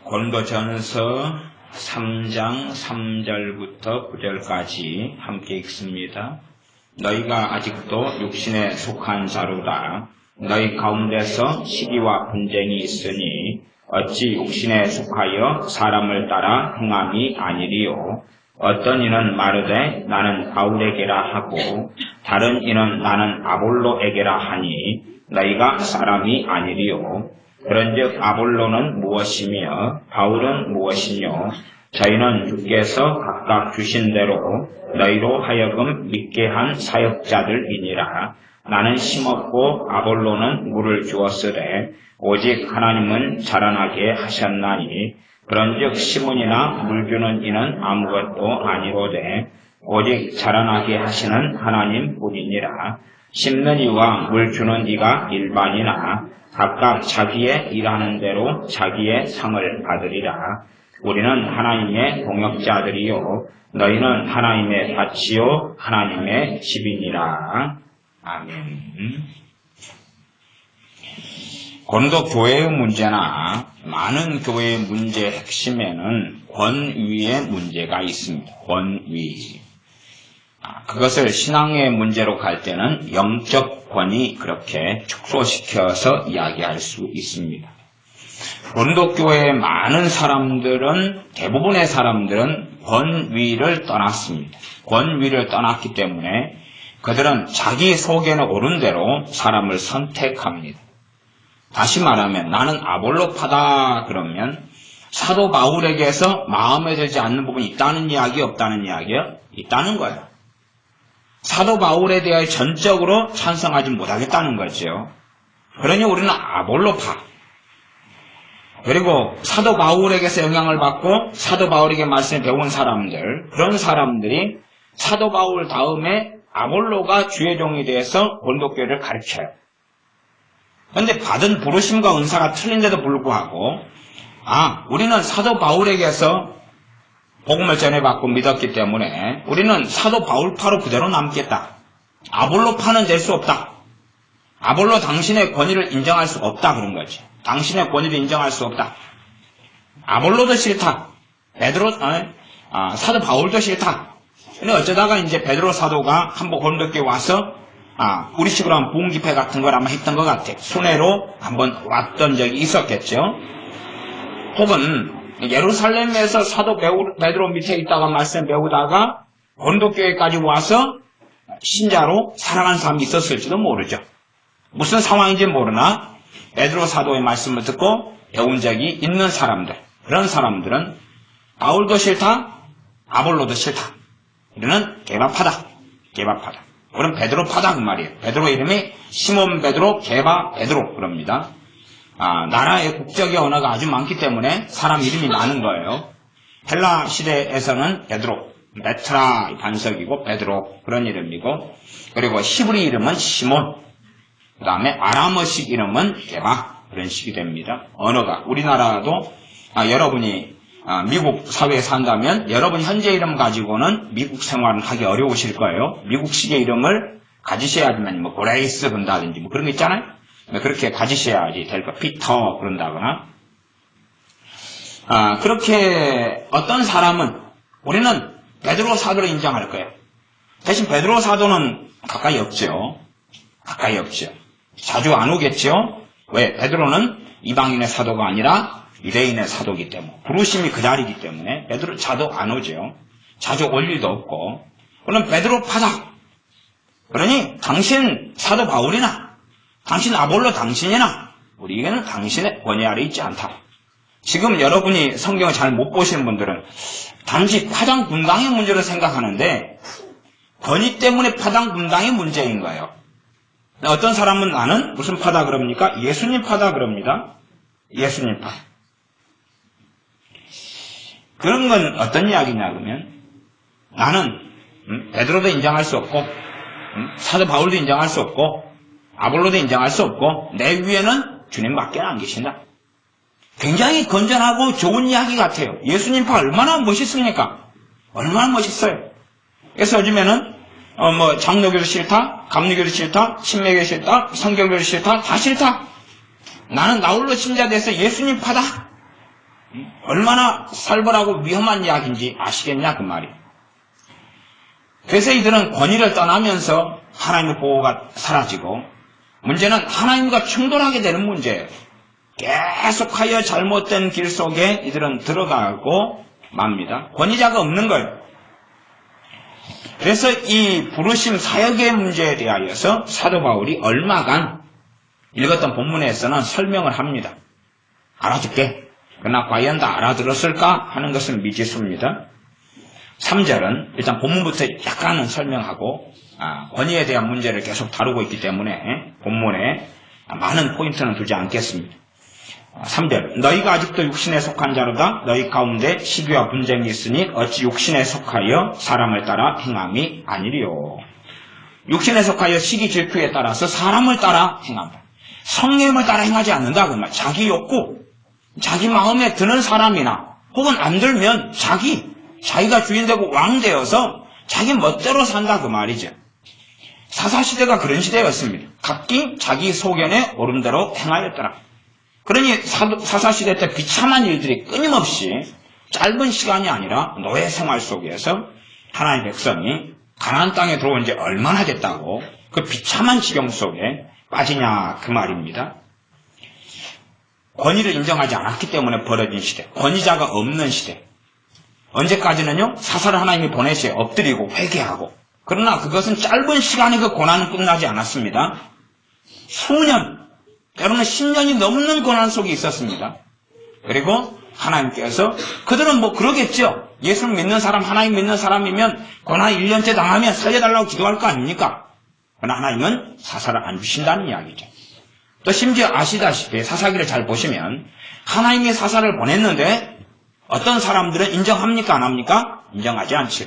고린도전서 3장 3절부터 9절까지 함께 읽습니다. 너희가 아직도 육신에 속한 자로다. 너희 가운데서 시기와 분쟁이 있으니 어찌 육신에 속하여 사람을 따라 행함이 아니리요. 어떤 이는 마르되 나는 바울에게라 하고 다른 이는 나는 아볼로에게라 하니 너희가 사람이 아니리요. 그런즉 아볼로는 무엇이며 바울은 무엇이뇨? 저희는 주께서 각각 주신 대로 너희로 하여금 믿게 한 사역자들이니라. 나는 심었고 아볼로는 물을 주었으되 오직 하나님은 자라나게 하셨나니 그런즉 심은이나 물 주는 이는 아무것도 아니로되 오직 자라나게 하시는 하나님뿐이니라. 심는 이와 물 주는 이가 일반이나 각각 자기의 일하는 대로 자기의 상을 받으리라. 우리는 하나님의 동역자들이요 너희는 하나님의 밭이요 하나님의 집이니라. 아멘. 고린도 교회의 문제나 많은 교회의 문제의 핵심에는 권위의 문제가 있습니다. 권위. 그것을 신앙의 문제로 갈 때는 영적 권위 그렇게 축소시켜서 이야기할 수 있습니다. 고린도 교회의 많은 사람들은 대부분의 사람들은 권위를 떠났습니다. 권위를 떠났기 때문에 그들은 자기 속에는 옳은 대로 사람을 선택합니다. 다시 말하면 나는 아볼로파다 그러면 사도 바울에게서 마음에 들지 않는 부분이 있다는 이야기 없다는 이야기요? 있다는 거예요. 사도 바울에 대하여 전적으로 찬성하지 못하겠다는 거죠. 그러니 우리는 아볼로파. 그리고 사도 바울에게서 영향을 받고 사도 바울에게 말씀을 배운 사람들, 그런 사람들이 사도 바울 다음에 아볼로가 주의 종이 되어서 고린도 교회를 가르쳐요. 그런데 받은 부르심과 은사가 틀린데도 불구하고 우리는 사도 바울에게서 복음을 전해받고 믿었기 때문에 우리는 사도 바울파로 그대로 남겠다. 아볼로파는 될 수 없다. 아볼로 당신의 권위를 인정할 수 없다 그런 거지. 당신의 권위를 인정할 수 없다. 아볼로도 싫다. 사도 바울도 싫다. 근데 어쩌다가 이제 베드로 사도가 한번 고린도교에 와서 우리 식으로 한 부흥 집회 같은 걸 아마 했던 것 같아. 순회로 한번 왔던 적이 있었겠죠. 혹은 예루살렘에서 사도 베드로 밑에 있다가 말씀 배우다가 고린도교회까지 와서 신자로 살아간 사람이 있었을지도 모르죠. 무슨 상황인지 모르나 베드로 사도의 말씀을 듣고 배운 적이 있는 사람들, 그런 사람들은 바울도 싫다, 아볼로도 싫다. 우리는 개바파다. 우리는 베드로파다 그 말이에요. 베드로 이름이 시몬 베드로, 게바 베드로 그럽니다. 나라의 국적의 언어가 아주 많기 때문에 사람 이름이 많은 거예요. 헬라 시대에서는 베드로, 메트라 반석이고 베드로 그런 이름이고, 그리고 히브리 이름은 시몬, 그 다음에 아람어식 이름은 게바 그런 식이 됩니다. 언어가 우리나라도 여러분이 미국 사회에 산다면 여러분 현재 이름 가지고는 미국 생활은 하기 어려우실 거예요. 미국식의 이름을 가지셔야지만 고레이스 그런다든지 그런 거 있잖아요. 그렇게 가지셔야지 될 거. 피터 그런다거나. 그렇게 어떤 사람은 우리는 베드로 사도를 인정할 거예요. 대신 베드로 사도는 가까이 없죠. 자주 안 오겠죠. 왜? 베드로는 이방인의 사도가 아니라 유대인의 사도이기 때문에, 부르심이 그 자리이기 때문에 베드로 자도 안 오죠. 자주 올 일도 없고. 그럼 베드로파다. 그러니 당신 사도 바울이나 당신 아볼로 당신이나 우리에게는 당신의 권위 아래 있지 않다. 지금 여러분이 성경을 잘 못 보시는 분들은 단지 파당 분당의 문제로 생각하는데 권위 때문에 파당 분당의 문제인 거예요. 어떤 사람은 나는 무슨 파다 그럽니까? 예수님 파다 그럽니다. 예수님 파. 그런 건 어떤 이야기냐 그러면 나는 베드로도 인정할 수 없고 사도 바울도 인정할 수 없고 아볼로도 인정할 수 없고 내 위에는 주님밖에 안 계신다. 굉장히 건전하고 좋은 이야기 같아요. 예수님파 얼마나 멋있습니까? 얼마나 멋있어요. 그래서 요즘에는 장로교도 싫다, 감리교도 싫다, 신매교도 싫다, 성경교도 싫다, 다 싫다. 나는 나홀로 신자 돼서 예수님파다. 얼마나 살벌하고 위험한 이야기인지 아시겠냐 그 말이에요. 그래서 이들은 권위를 떠나면서 하나님의 보호가 사라지고 문제는 하나님과 충돌하게 되는 문제예요. 계속하여 잘못된 길 속에 이들은 들어가고 맙니다. 권위자가 없는 거예요. 그래서 이 부르심 사역의 문제에 대하여서 사도 바울이 얼마간 읽었던 본문에서는 설명을 합니다. 알아듣게. 그러나 과연 다 알아들었을까 하는 것은 미지수입니다. 3절은 일단 본문부터 약간은 설명하고 권위에 대한 문제를 계속 다루고 있기 때문에 본문에 많은 포인트는 두지 않겠습니다. 3절 너희가 아직도 육신에 속한 자로다. 너희 가운데 시기와 분쟁이 있으니 어찌 육신에 속하여 사람을 따라 행함이 아니리요. 육신에 속하여 시기 질투에 따라서 사람을 따라 행한다. 성령을 따라 행하지 않는다. 그 말. 자기 욕구, 자기 마음에 드는 사람이나 혹은 안 들면 자기가 주인되고 왕되어서 자기 멋대로 산다 그 말이죠. 사사시대가 그런 시대였습니다. 각기 자기 소견에 오름대로 행하였더라. 그러니 사사시대 때 비참한 일들이 끊임없이 짧은 시간이 아니라 노예 생활 속에서 하나님의 백성이 가나안 땅에 들어온 지 얼마나 됐다고 그 비참한 지경 속에 빠지냐 그 말입니다. 권위를 인정하지 않았기 때문에 벌어진 시대, 권위자가 없는 시대. 언제까지는요? 사사를 하나님이 보내시에 엎드리고 회개하고. 그러나 그것은 짧은 시간에 그 고난은 끝나지 않았습니다. 수년, 때로는 10년이 넘는 고난 속에 있었습니다. 그리고 하나님께서 그들은 뭐 그러겠죠. 예수를 믿는 사람, 하나님 믿는 사람이면 고난 1년째 당하면 살려달라고 기도할 거 아닙니까? 그러나 하나님은 사사를 안 주신다는 이야기죠. 또 심지어 아시다시피 사사기를 잘 보시면 하나님이 사사를 보냈는데 어떤 사람들은 인정합니까? 안 합니까? 인정하지 않죠.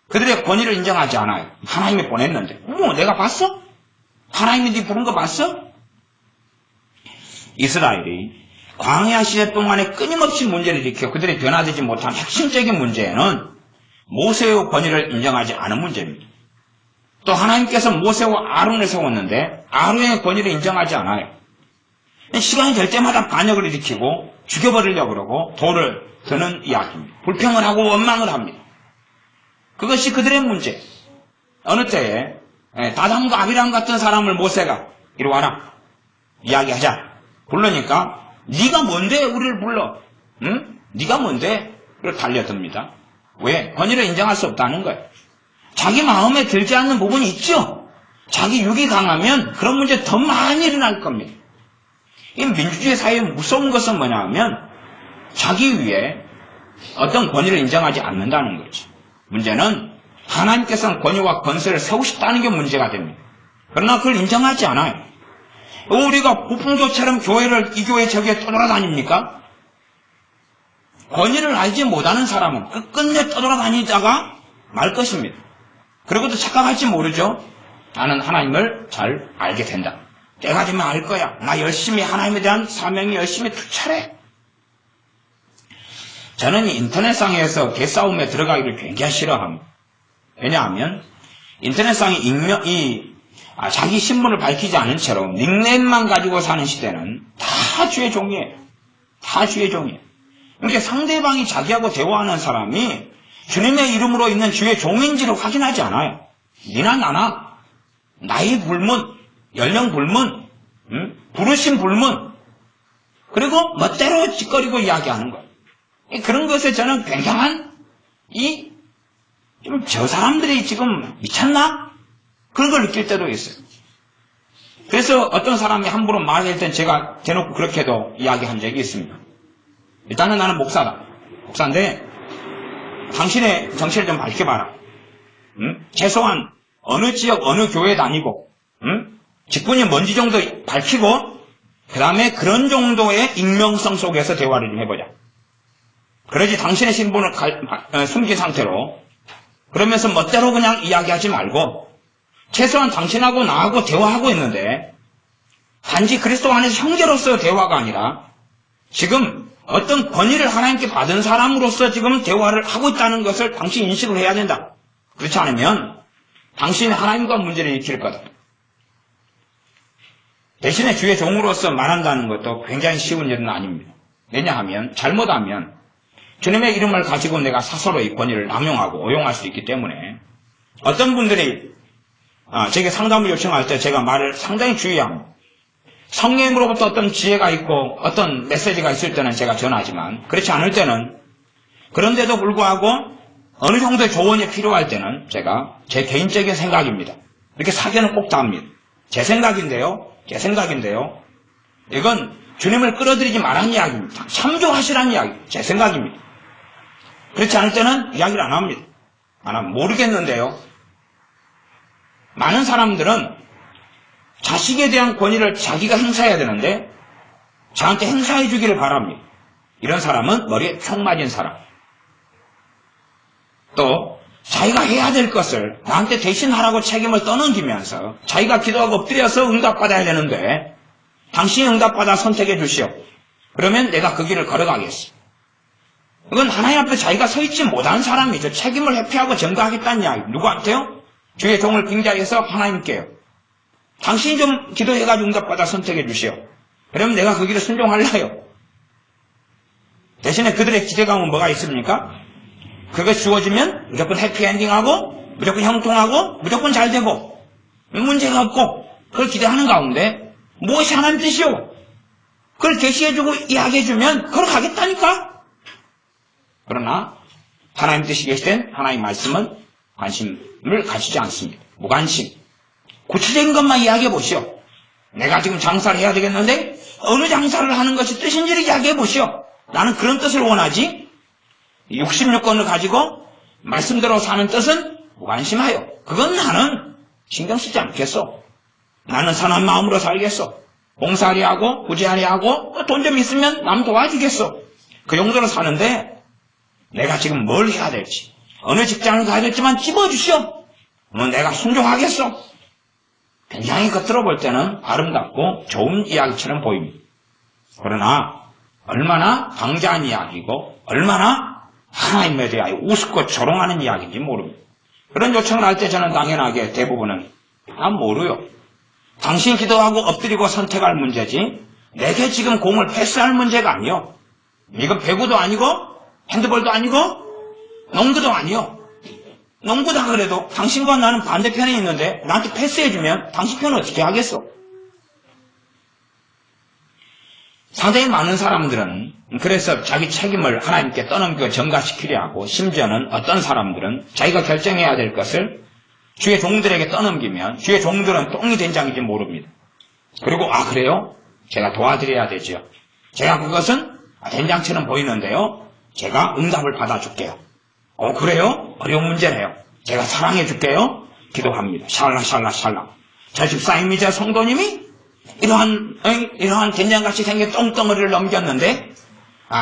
그들의 권위를 인정하지 않아요. 하나님이 보냈는데 내가 봤어? 하나님이 네 부른 거 봤어? 이스라엘이 광야 시대 동안에 끊임없이 문제를 일으켜 그들이 변화되지 못한 핵심적인 문제는 모세의 권위를 인정하지 않은 문제입니다. 또 하나님께서 모세와 아론을 세웠는데 아론의 권위를 인정하지 않아요. 시간이 될 때마다 반역을 일으키고 죽여버리려고 그러고 돌을 드는 이야기입니다. 불평을 하고 원망을 합니다. 그것이 그들의 문제. 어느 때에 다담과 아비람 같은 사람을 모세가 이리 와라 이야기하자 부르니까 네가 뭔데 우리를 불러? 응? 네가 뭔데? 그걸 달려듭니다. 왜? 권위를 인정할 수 없다는 거예요. 자기 마음에 들지 않는 부분이 있죠. 자기 육이 강하면 그런 문제 더 많이 일어날 겁니다. 이 민주주의 사회의 무서운 것은 뭐냐 하면 자기 위에 어떤 권위를 인정하지 않는다는 거죠. 문제는 하나님께서는 권위와 권세를 세우셨다는 게 문제가 됩니다. 그러나 그걸 인정하지 않아요. 우리가 부풍조처럼 이 교회 저기에 떠돌아다닙니까? 권위를 알지 못하는 사람은 끝끝내 떠돌아다니다가 말 것입니다. 그리고 또 착각할지 모르죠. 나는 하나님을 잘 알게 된다. 때가 되면 알 거야. 나 열심히 하나님에 대한 사명이 열심히 투철해. 저는 이 인터넷상에서 개싸움에 들어가기를 굉장히 싫어합니다. 왜냐하면 인터넷상이 자기 신분을 밝히지 않은 채로 닉네임만 가지고 사는 시대는 다 주의 종이에요. 다 주의 종이에요. 그러니까 상대방이 자기하고 대화하는 사람이 주님의 이름으로 있는 주의 종인지를 확인하지 않아요. 니나 나나 나이 불문, 연령 불문, 부르심 불문, 그리고 멋대로 짓거리고 이야기하는 거예요. 그런 것에 저는 굉장한 저 사람들이 지금 미쳤나? 그런 걸 느낄 때도 있어요. 그래서 어떤 사람이 함부로 말할 땐 제가 대놓고 그렇게도 이야기한 적이 있습니다. 일단은 나는 목사다. 목사인데 당신의 정체를 좀 밝혀봐라. 최소한 어느 지역 어느 교회 다니고 직분이 뭔지 정도 밝히고 그 다음에 그런 정도의 익명성 속에서 대화를 좀 해보자. 그러지 당신의 신분을 숨긴 상태로 그러면서 멋대로 그냥 이야기하지 말고 최소한 당신하고 나하고 대화하고 있는데 단지 그리스도 안에서 형제로서의 대화가 아니라 지금 어떤 권위를 하나님께 받은 사람으로서 지금 대화를 하고 있다는 것을 당신이 인식을 해야 된다. 그렇지 않으면 당신이 하나님과 문제를 일으킬 거다. 대신에 주의 종으로서 말한다는 것도 굉장히 쉬운 일은 아닙니다. 왜냐하면 잘못하면 주님의 이름을 가지고 내가 스스로 이 권위를 남용하고 오용할 수 있기 때문에 어떤 분들이 제게 상담을 요청할 때 제가 말을 상당히 주의합니다. 성령으로부터 어떤 지혜가 있고 어떤 메시지가 있을 때는 제가 전하지만 그렇지 않을 때는 그런데도 불구하고 어느 정도의 조언이 필요할 때는 제가 제 개인적인 생각입니다. 이렇게 사견은 꼭 다 합니다. 제 생각인데요. 이건 주님을 끌어들이지 말라는 이야기입니다. 참조하시라는 이야기. 제 생각입니다. 그렇지 않을 때는 이야기를 안 합니다. 모르겠는데요. 많은 사람들은 자식에 대한 권위를 자기가 행사해야 되는데 저한테 행사해 주기를 바랍니다. 이런 사람은 머리에 총 맞은 사람. 또 자기가 해야 될 것을 나한테 대신 하라고 책임을 떠넘기면서 자기가 기도하고 엎드려서 응답받아야 되는데 당신이 응답받아 선택해 주시오. 그러면 내가 그 길을 걸어가겠어. 이건 하나님 앞에 자기가 서 있지 못한 사람이죠. 책임을 회피하고 전가하겠다는 이야기. 누구한테요? 주의 종을 빙자해서 하나님께요. 당신이 좀 기도해가지고 응답받아 선택해 주시오. 그러면 내가 그 길을 순종할래요. 대신에 그들의 기대감은 뭐가 있습니까? 그것이 주어지면 무조건 해피엔딩하고 무조건 형통하고 무조건 잘되고 문제가 없고 그걸 기대하는 가운데 무엇이 하나님 뜻이오? 그걸 계시해주고 이야기해주면 그걸 가겠다니까? 그러나 하나님 뜻이 계시된 하나님 말씀은 관심을 가지지 않습니다. 무관심. 구체적인 것만 이야기해 보시오. 내가 지금 장사를 해야 되겠는데 어느 장사를 하는 것이 뜻인지를 이야기해 보시오. 나는 그런 뜻을 원하지 66권을 가지고 말씀대로 사는 뜻은 무관심하여. 그건 나는 신경 쓰지 않겠어. 나는 선한 마음으로 살겠어. 봉사하리 하고 구제하리 하고 돈 좀 있으면 남 도와주겠어. 그 정도로 사는데 내가 지금 뭘 해야 될지 어느 직장을 가야 될지만 집어주시오. 내가 순종하겠어. 굉장히 겉으로 볼 때는 아름답고 좋은 이야기처럼 보입니다. 그러나 얼마나 방자한 이야기고 얼마나 하나님에 대하여 우습고 조롱하는 이야기인지 모릅니다. 그런 요청을 할 때 저는 당연하게 대부분은 모르요. 당신 기도하고 엎드리고 선택할 문제지 내게 지금 공을 패스할 문제가 아니요. 이건 배구도 아니고 핸드볼도 아니고 농구도 아니요. 농구다 그래도 당신과 나는 반대편에 있는데 나한테 패스해주면 당신 편은 어떻게 하겠어? 상당히 많은 사람들은 그래서 자기 책임을 하나님께 떠넘기고 전가시키려 하고 심지어는 어떤 사람들은 자기가 결정해야 될 것을 주의 종들에게 떠넘기면 주의 종들은 똥이 된장인지 모릅니다. 그리고 그래요? 제가 도와드려야 되죠. 제가 그것은 된장처럼 보이는데요. 제가 응답을 받아줄게요. 그래요? 어려운 문제네요. 제가 사랑해줄게요. 기도합니다. 샬라. 저 집사님이 성도님이 이러한 된장같이 생긴 똥덩어리를 넘겼는데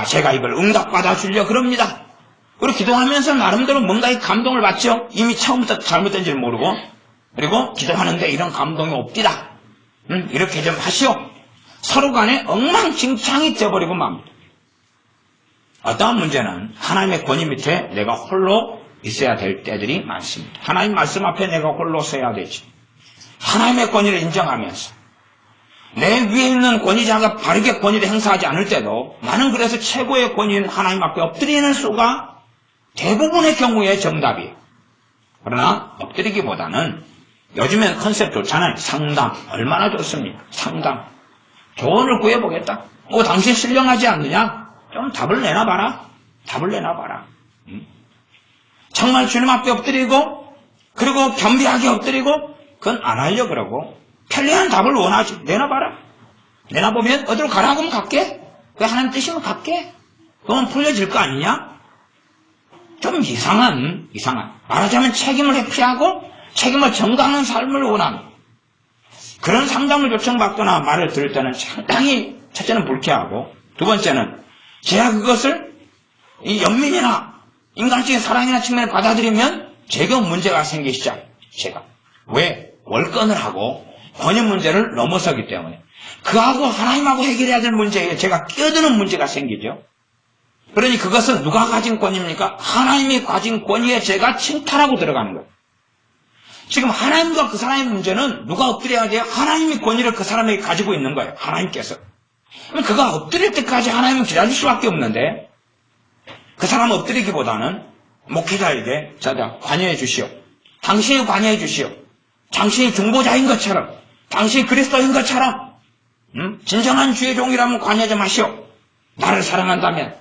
제가 이걸 응답받아 주려 그럽니다. 그리고 기도하면서 나름대로 뭔가 이 감동을 받죠. 이미 처음부터 잘못된 줄 모르고. 그리고 기도하는데 이런 감동이 없디다. 이렇게 좀 하시오. 서로 간에 엉망진창이 되어버리고 맙니다. 어떠한 문제는 하나님의 권위 밑에 내가 홀로 있어야 될 때들이 많습니다. 하나님 말씀 앞에 내가 홀로 서야 되지. 하나님의 권위를 인정하면서 내 위에 있는 권위자가 바르게 권위를 행사하지 않을 때도 나는 그래서 최고의 권위인 하나님 앞에 엎드리는 수가 대부분의 경우에 정답이에요. 그러나 엎드리기보다는 요즘엔 컨셉 좋잖아요. 상담. 얼마나 좋습니까? 상담. 조언을 구해보겠다. 당신 신령하지 않느냐? 좀 답을 내놔봐라. 정말 주님 앞에 엎드리고 그리고 겸비하게 엎드리고 그건 안 하려고 그러고 편리한 답을 원하지. 내놔봐라. 내놔보면 어디로 가라고 하면 갈게. 그 하나님 뜻이면 갈게. 그건 풀려질 거 아니냐? 좀 이상한. 말하자면 책임을 회피하고 책임을 전가하는 삶을 원합니다. 그런 상담을 요청받거나 말을 들을 때는 상당히 첫째는 불쾌하고 두 번째는 제가 그것을 이 연민이나 인간적인 사랑이나 측면에 받아들이면 제가 문제가 생기시죠. 제가. 왜? 월권을 하고 권위 문제를 넘어서기 때문에 그하고 하나님하고 해결해야 될 문제에 제가 끼어드는 문제가 생기죠. 그러니 그것은 누가 가진 권위입니까? 하나님이 가진 권위에 제가 침탈하고 들어가는 거예요. 지금 하나님과 그 사람의 문제는 누가 엎드려야 돼요? 하나님이 권위를 그 사람에게 가지고 있는 거예요. 하나님께서. 그럼 그가 엎드릴 때까지 하나님은 기다릴 수밖에 없는데 그 사람 엎드리기보다는 목회자에게 자자 관여해 주시오. 당신이 관여해 주시오. 당신이 중보자인 것처럼 당신이 그리스도인 것처럼 진정한 주의 종이라면 관여 좀 하시오. 나를 사랑한다면.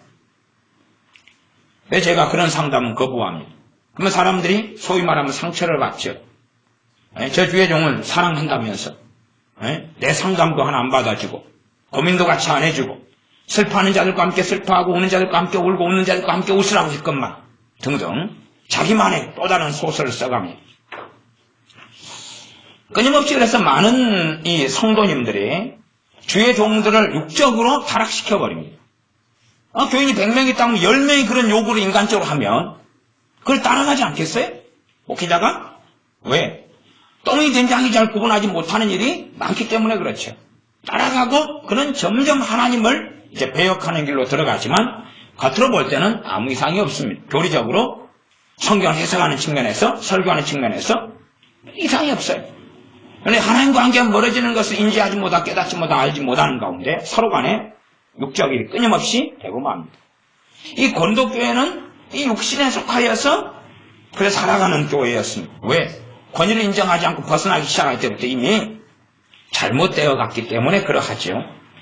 왜 제가 그런 상담은 거부합니다. 그러면 사람들이 소위 말하면 상처를 받죠. 저 주의 종을 사랑한다면서 내 상담도 하나 안 받아주고 고민도 같이 안 해주고 슬퍼하는 자들과 함께 슬퍼하고 우는 자들과 함께 울고 웃는 자들과 함께 웃으라고 했건만 등등 자기만의 또 다른 소설을 써갑니다. 끊임없이 그래서 많은 이 성도님들이 주의 종들을 육적으로 타락시켜버립니다. 교인이 100명 있다면 10명이 그런 요구를 인간적으로 하면 그걸 따라가지 않겠어요? 목회자가? 왜? 똥이 된장이 잘 구분하지 못하는 일이 많기 때문에 그렇죠. 따라가고 그는 점점 하나님을 이제 배역하는 길로 들어가지만 겉으로 볼 때는 아무 이상이 없습니다. 교리적으로 성경을 해석하는 측면에서 설교하는 측면에서 이상이 없어요. 그런데 하나님과 관계가 멀어지는 것을 인지하지 못하고 깨닫지 못하고 알지 못하는 가운데 서로 간에 육적 일이 끊임없이 되고 맙니다. 이 고린도교회는 이 육신에 속하여서 그래 살아가는 교회였습니다. 왜? 권위를 인정하지 않고 벗어나기 시작할 때부터 이미 잘못되어 갔기 때문에 그러하죠.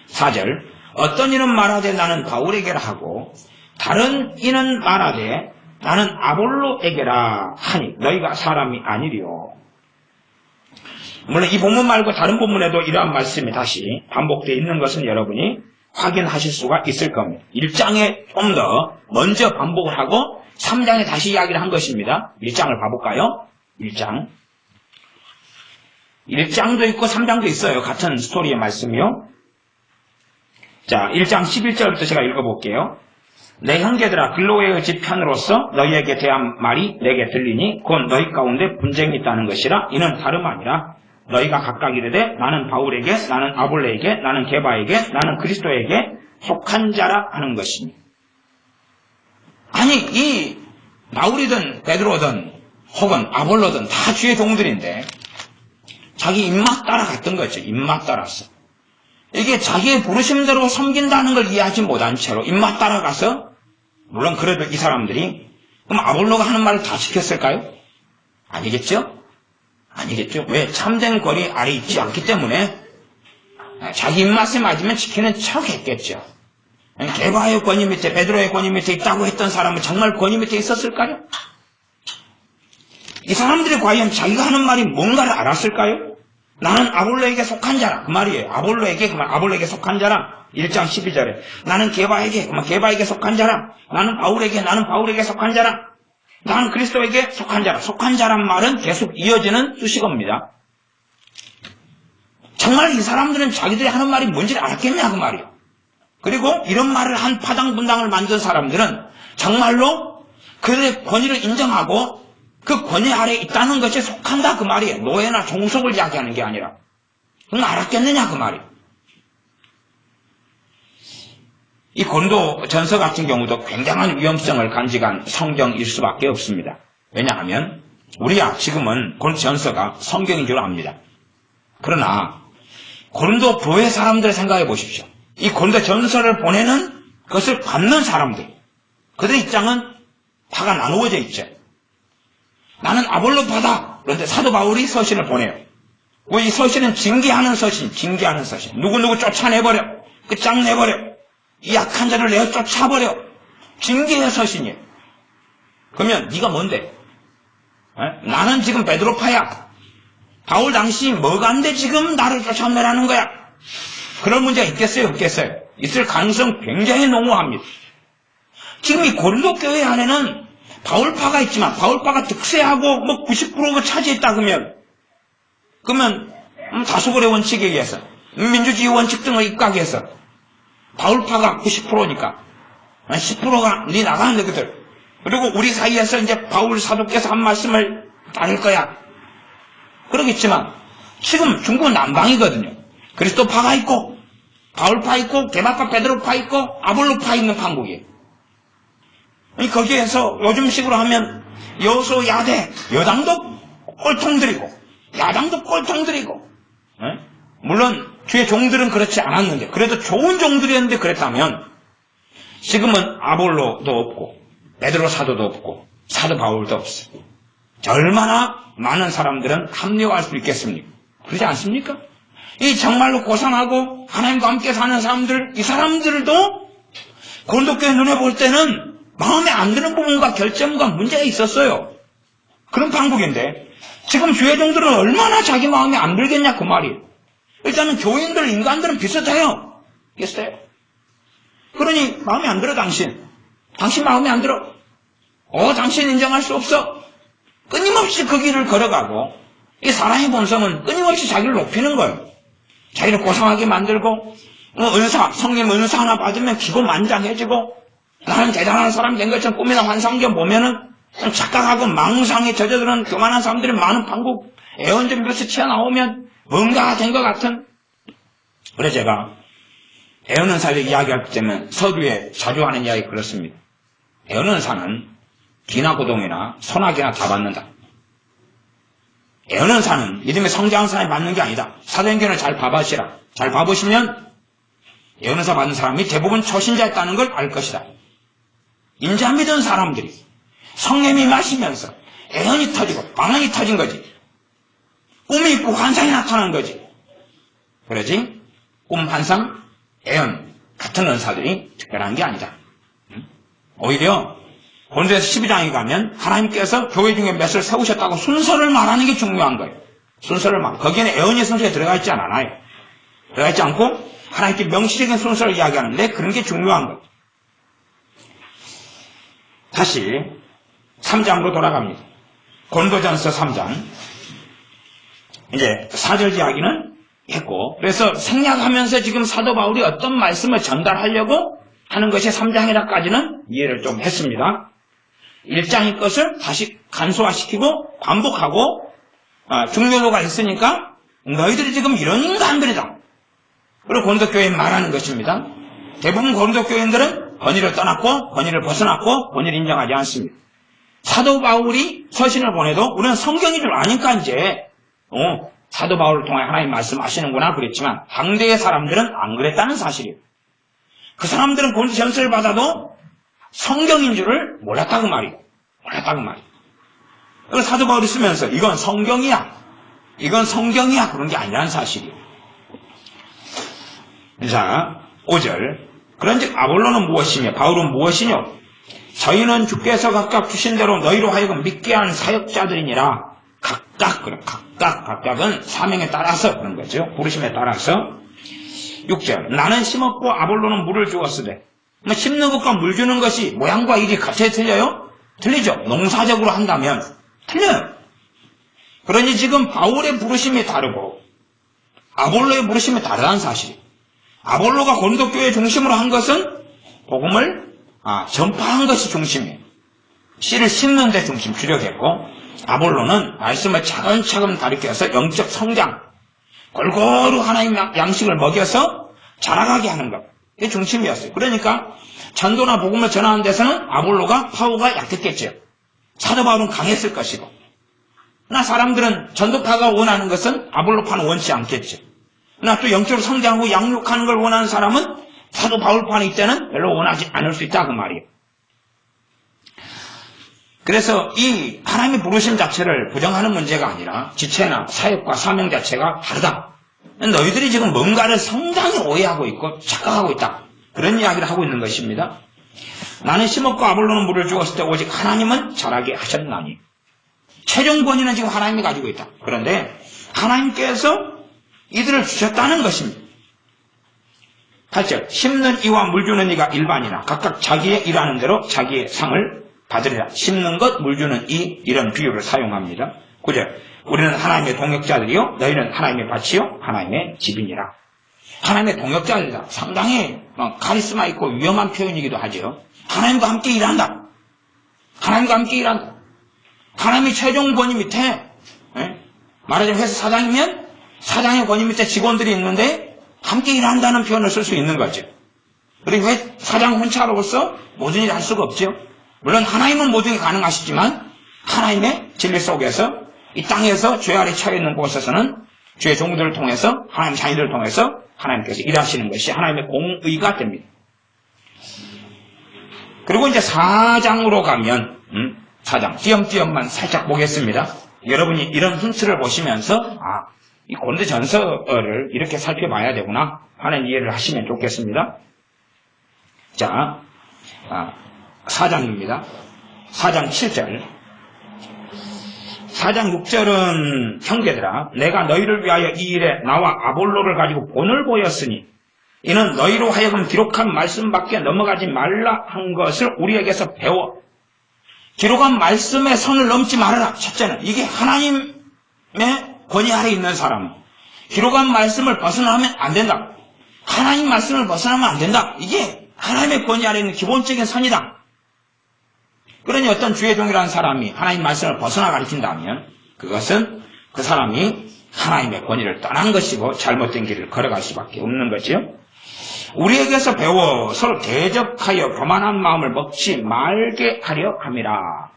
4절 어떤 이는 말하되 나는 바울에게라 하고 다른 이는 말하되 나는 아볼로에게라 하니 너희가 사람이 아니리요. 물론 이 본문 말고 다른 본문에도 이러한 말씀이 다시 반복되어 있는 것은 여러분이 확인하실 수가 있을 겁니다. 1장에 좀 더 먼저 반복을 하고 3장에 다시 이야기를 한 것입니다. 1장을 봐볼까요? 1장도 있고 3장도 있어요. 같은 스토리의 말씀이요. 자, 1장 11절부터 제가 읽어볼게요. 내 형제들아 글로웨의 집 편으로서 너희에게 대한 말이 내게 들리니 곧 너희 가운데 분쟁이 있다는 것이라. 이는 다름 아니라 너희가 각각 이르되 나는 바울에게 나는 아볼레에게 나는 게바에게 나는 그리스도에게 속한 자라 하는 것이니. 아니 이 바울이든 베드로든 혹은 아볼로든 다 주의 종들인데 자기 입맛 따라 갔던 거죠. 입맛 따라서. 이게 자기의 부르심대로 섬긴다는 걸 이해하지 못한 채로 입맛 따라가서 물론 그래도 이 사람들이 그럼 아볼로가 하는 말을 다 지켰을까요? 아니겠죠? 아니겠죠. 왜? 참된 권위 아래 있지 않기 때문에 자기 입맛에 맞으면 지키는 척 했겠죠. 게바의 권위 밑에 베드로의 권위 밑에 있다고 했던 사람은 정말 권위 밑에 있었을까요? 이 사람들이 과연 자기가 하는 말이 뭔가를 알았을까요? 나는 아볼로에게 속한 자라. 그 말이에요. 아볼로에게 그 말, 아볼로에게 속한 자라. 1장 12절에 나는 게바에게 그 말, 게바에게 속한 자라. 나는 바울에게 속한 자라. 나는 그리스도에게 속한 자라. 속한 자란 말은 계속 이어지는 수식어입니다. 정말 이 사람들은 자기들이 하는 말이 뭔지를 알았겠냐 그 말이에요. 그리고 이런 말을 한 파당분당을 만든 사람들은 정말로 그들의 권위를 인정하고 그 권위 아래에 있다는 것에 속한다 그 말이에요. 노예나 종속을 이야기하는 게 아니라. 그럼 알았겠느냐 그 말이에요. 이 고린도 전서 같은 경우도 굉장한 위험성을 간직한 성경일 수밖에 없습니다. 왜냐하면 우리야 지금은 고린도 전서가 성경인 줄 압니다. 그러나 고린도 교회 사람들 생각해 보십시오. 이 고린도 전서를 보내는 것을 받는 사람들, 그들의 입장은 다가 나누어져 있죠. 나는 아볼로 받아. 그런데 사도 바울이 서신을 보내요. 이 서신은 징계하는 서신. 누구누구 쫓아내버려. 끝장내버려. 이 약한 자를 내어 쫓아버려. 징계의 서신이에요. 그러면 네가 뭔데? 나는 지금 베드로파야. 바울 당신이 뭐가 안 돼 지금 나를 쫓아내라는 거야. 그런 문제가 있겠어요? 없겠어요? 있을 가능성 굉장히 농후합니다. 지금 이 고린도 교회 안에는 바울파가 있지만 바울파가 득세하고 90%가 차지했다 그러면 다수결의 원칙에 의해서 민주주의 원칙 등을 입각해서 바울파가 90%니까 10%가 네 나가는 데거든. 그리고 우리 사이에서 이제 바울 사도께서 한 말씀을 따를 거야. 그러겠지만 지금 중국은 남방이거든요. 그리스도파가 있고 바울파 있고 게바파 베드로파 있고 아볼로파 있는 판국이에요. 거기에서 요즘식으로 하면 여소 야대 여당도 꼴통들이고 야당도 꼴통들이고 물론 주의 종들은 그렇지 않았는데, 그래도 좋은 종들이었는데 그랬다면 지금은 아볼로도 없고 베드로 사도도 없고 사도 바울도 없어요. 얼마나 많은 사람들은 합력할 수 있겠습니까? 그렇지 않습니까? 이 정말로 고상하고 하나님과 함께 사는 사람들, 이 사람들도 고린도교회 눈에 볼 때는 마음에 안 드는 부분과 결점과 문제가 있었어요. 그런 방법인데 지금 주의 종들은 얼마나 자기 마음에 안 들겠냐 그 말이에요. 일단은 교인들, 인간들은 비슷해요. 비슷해요. 그러니 마음에 안 들어 당신 마음에 안 들어. 당신 인정할 수 없어. 끊임없이 그 길을 걸어가고 이 사람의 본성은 끊임없이 자기를 높이는 거예요. 자기를 고상하게 만들고 성령 은사 하나 받으면 기고만장해지고 나는 대단한 사람이 된 것처럼 꿈이나 환상경 보면은 착각하고 망상에 젖어드는 교만한 사람들이 많은 판국 애원적 것이 튀어나오면 뭔가 된 것 같은. 그래서 제가 애원은사를 이야기할 때면 서두에 자주 하는 이야기 그렇습니다. 애원은사는 기나 고동이나 소나기나 다 받는다. 애원은사는 믿음의 성장한 사람이 받는 게 아니다. 사도행전을 잘 봐보시라. 잘 봐보시면 애원은사 받는 사람이 대부분 초신자였다는 걸 알 것이다. 인자 믿은 사람들이 성령이 마시면서 애원이 터지고 반응이 터진 거지. 꿈이 있고 환상이 나타난 거지. 그러지 꿈, 환상, 애원 같은 은사들이 특별한 게 아니다. 오히려 고린도에서 12장에 가면 하나님께서 교회 중에 몇을 세우셨다고 순서를 말하는 게 중요한 거예요. 순서를 말. 거기에는 애원의 순서에 들어가 있지 않아요. 들어가 있지 않고 하나님께 명시적인 순서를 이야기하는데 그런 게 중요한 거예요. 다시 3장으로 돌아갑니다. 고린도전서 3장. 이제 4절 이야기는 했고, 그래서 생략하면서 지금 사도 바울이 어떤 말씀을 전달하려고 하는 것이 3장이라까지는 이해를 좀 했습니다. 1장의 것을 다시 간소화시키고 반복하고 중요도가 있으니까 너희들이 지금 이런 인간들이다. 그리고 고린도 교회에 말하는 것입니다. 대부분 고린도 교인들은 권위를 떠났고 권위를 벗어났고 권위를 인정하지 않습니다. 사도 바울이 서신을 보내도 우리는 성경인 줄 아니까 이제 사도 바울을 통해 하나님 말씀하시는구나 그랬지만 당대의 사람들은 안 그랬다는 사실이에요. 그 사람들은 고린도 전서를 받아도 성경인 줄을 몰랐다고 말이에요. 몰랐다고 말이에요. 그래서 사도 바울이 쓰면서 이건 성경이야. 이건 성경이야. 그런 게 아니라는 사실이에요. 자, 5절. 그런즉 아볼로는 무엇이며 바울은 무엇이뇨? 저희는 주께서 각각 주신 대로 너희로 하여금 믿게 한 사역자들이니라. 각각은 사명에 따라서 그런 거죠. 부르심에 따라서. 6절. 나는 심었고 아볼로는 물을 주었으되. 심는 것과 물 주는 것이 모양과 일이 같이 틀려요? 틀리죠. 농사적으로 한다면 틀려요. 그러니 지금 바울의 부르심이 다르고 아볼로의 부르심이 다르다는 사실이에요. 아볼로가 고린도 교회 중심으로 한 것은 복음을 전파한 것이 중심이에요. 씨를 심는 데 중심 주력했고 아볼로는 말씀을 차근차근 가르쳐서 영적 성장, 골고루 하나님 양식을 먹여서 자라가게 하는 것. 이게 중심이었어요. 그러니까 전도나 복음을 전하는 데서는 아볼로가 파워가 약했겠죠. 사도 바울은 강했을 것이고. 그러나 사람들은 전도파가 원하는 것은 아볼로파는 원치 않겠죠. 그러나 또 영적으로 성장하고 양육하는 걸 원하는 사람은 사도 바울파는 이때는 별로 원하지 않을 수 있다 그 말이에요. 그래서 이 하나님의 부르심 자체를 부정하는 문제가 아니라 지체나 사역과 사명 자체가 다르다. 너희들이 지금 뭔가를 상당히 오해하고 있고 착각하고 있다. 그런 이야기를 하고 있는 것입니다. 나는 심었고 아볼로는 물을 주었을 때 오직 하나님은 자라게 하셨나니. 최종 권위는 지금 하나님이 가지고 있다. 그런데 하나님께서 이들을 주셨다는 것입니다. 8절. 심는 이와 물 주는 이가 일반이나 각각 자기의 일하는 대로 자기의 상을 받으리라. 심는 것, 물 주는 이 이런 비유를 사용합니다. 9절. 우리는 하나님의 동역자들이요 너희는 하나님의 밭이요 하나님의 집이니라. 하나님의 동역자들이다. 상당히 카리스마 있고 위험한 표현이기도 하죠. 하나님과 함께 일한다. 하나님과 함께 일한다. 하나님이 최종 권위 밑에 말하자면 회사 사장이면 사장의 권위 밑에 직원들이 있는데 함께 일한다는 표현을 쓸 수 있는 거죠. 그리고 왜 사장 혼자로서 모든 일을 할 수가 없죠. 물론 하나님은 모든 게 가능하시지만 하나님의 진리 속에서 이 땅에서 죄 아래 처해 있는 곳에서는 주의 종들을 통해서, 하나님 자녀들을 통해서 하나님께서 일하시는 것이 하나님의 공의가 됩니다. 그리고 이제 4장으로 가면 4장 띄엄띄엄만 살짝 보겠습니다. 여러분이 이런 힌트를 보시면서 이 고린도전서를 이렇게 살펴봐야 되구나 하는 이해를 하시면 좋겠습니다. 자, 4장입니다. 4장 7절. 4장 6절은 형제들아 내가 너희를 위하여 이 일에 나와 아볼로를 가지고 본을 보였으니 이는 너희로 하여금 기록한 말씀밖에 넘어가지 말라 한 것을 우리에게서 배워. 기록한 말씀의 선을 넘지 말아라. 첫째는 이게 하나님의 권위 아래 있는 사람. 기록한 말씀을 벗어나면 안 된다. 하나님 말씀을 벗어나면 안 된다. 이게 하나님의 권위 아래 있는 기본적인 선이다. 그러니 어떤 주의 종이라는 사람이 하나님 말씀을 벗어나 가르친다면 그것은 그 사람이 하나님의 권위를 떠난 것이고 잘못된 길을 걸어갈 수밖에 없는 거죠. 우리에게서 배워 서로 대적하여 교만한 마음을 먹지 말게 하려 함이라.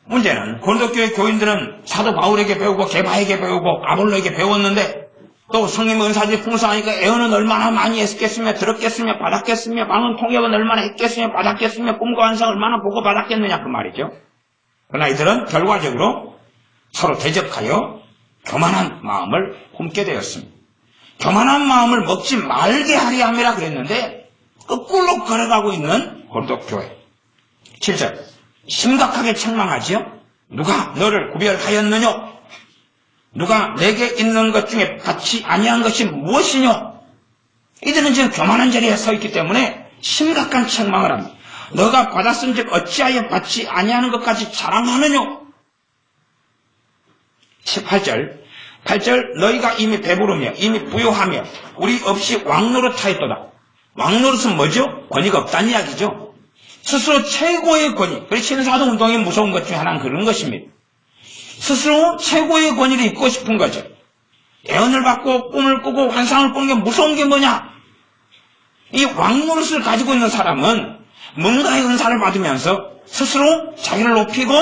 문제는 고린도교회 교인들은 사도 바울에게 배우고 게바에게 배우고 아볼로에게 배웠는데 또 성령의 은사들이 풍성하니까 애언은 얼마나 많이 했겠으며 들었겠으며 받았겠으며 방언 통역은 얼마나 했겠으며 받았겠으며 꿈과 환상 얼마나 보고 받았겠느냐 그 말이죠. 그러나 이들은 결과적으로 서로 대적하여 교만한 마음을 품게 되었습니다. 교만한 마음을 먹지 말게 하려 함이라 그랬는데 거꾸로 걸어가고 있는 고린도 교회. 7절 심각하게 책망하지요. 누가 너를 구별하였느냐? 누가 내게 있는 것 중에 받지 아니한 것이 무엇이뇨? 이들은 지금 교만한 자리에 서 있기 때문에 심각한 책망을 합니다. 너가 받았은즉 어찌하여 받지 아니하는 것까지 자랑하느뇨? 8절 너희가 이미 배부르며 이미 부요하며 우리 없이 왕노릇하였도다. 왕노릇은 뭐죠? 권위가 없다는 이야기죠. 스스로 최고의 권위. 그래서 신사도운동의 무서운 것 중에 하나는 그런 것입니다. 스스로 최고의 권위를 입고 싶은 거죠. 예언을 받고 꿈을 꾸고 환상을 꾸는 게 무서운 게 뭐냐? 이 왕노릇을 가지고 있는 사람은 뭔가의 은사를 받으면서 스스로 자기를 높이고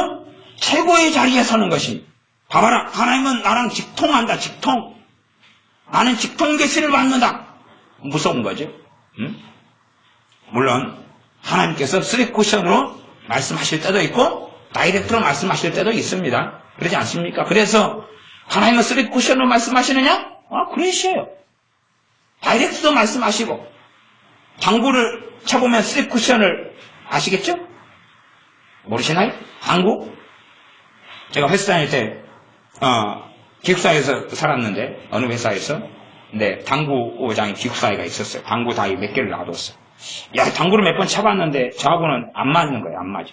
최고의 자리에 서는 것입니다. 봐봐라, 하나님은 나랑 직통한다, 직통. 나는 직통 계시를 받는다. 무서운 거죠. 물론 하나님께서 3쿠션으로 말씀하실 때도 있고 다이렉트로 말씀하실 때도 있습니다. 그러지 않습니까? 그래서 하나님은 3쿠션으로 말씀하시느냐? 그러시에요. 다이렉트도 말씀하시고 당구를 쳐보면 3쿠션을 아시겠죠? 모르시나요? 당구? 제가 회사 다닐 때 기숙사에서 살았는데 어느 회사에서 근데 당구장에 기숙사에가 있었어요. 당구 다이 몇 개를 놔뒀어요. 야, 당구를 몇 번 쳐봤는데 저하고는 안 맞는 거예요. 안 맞아.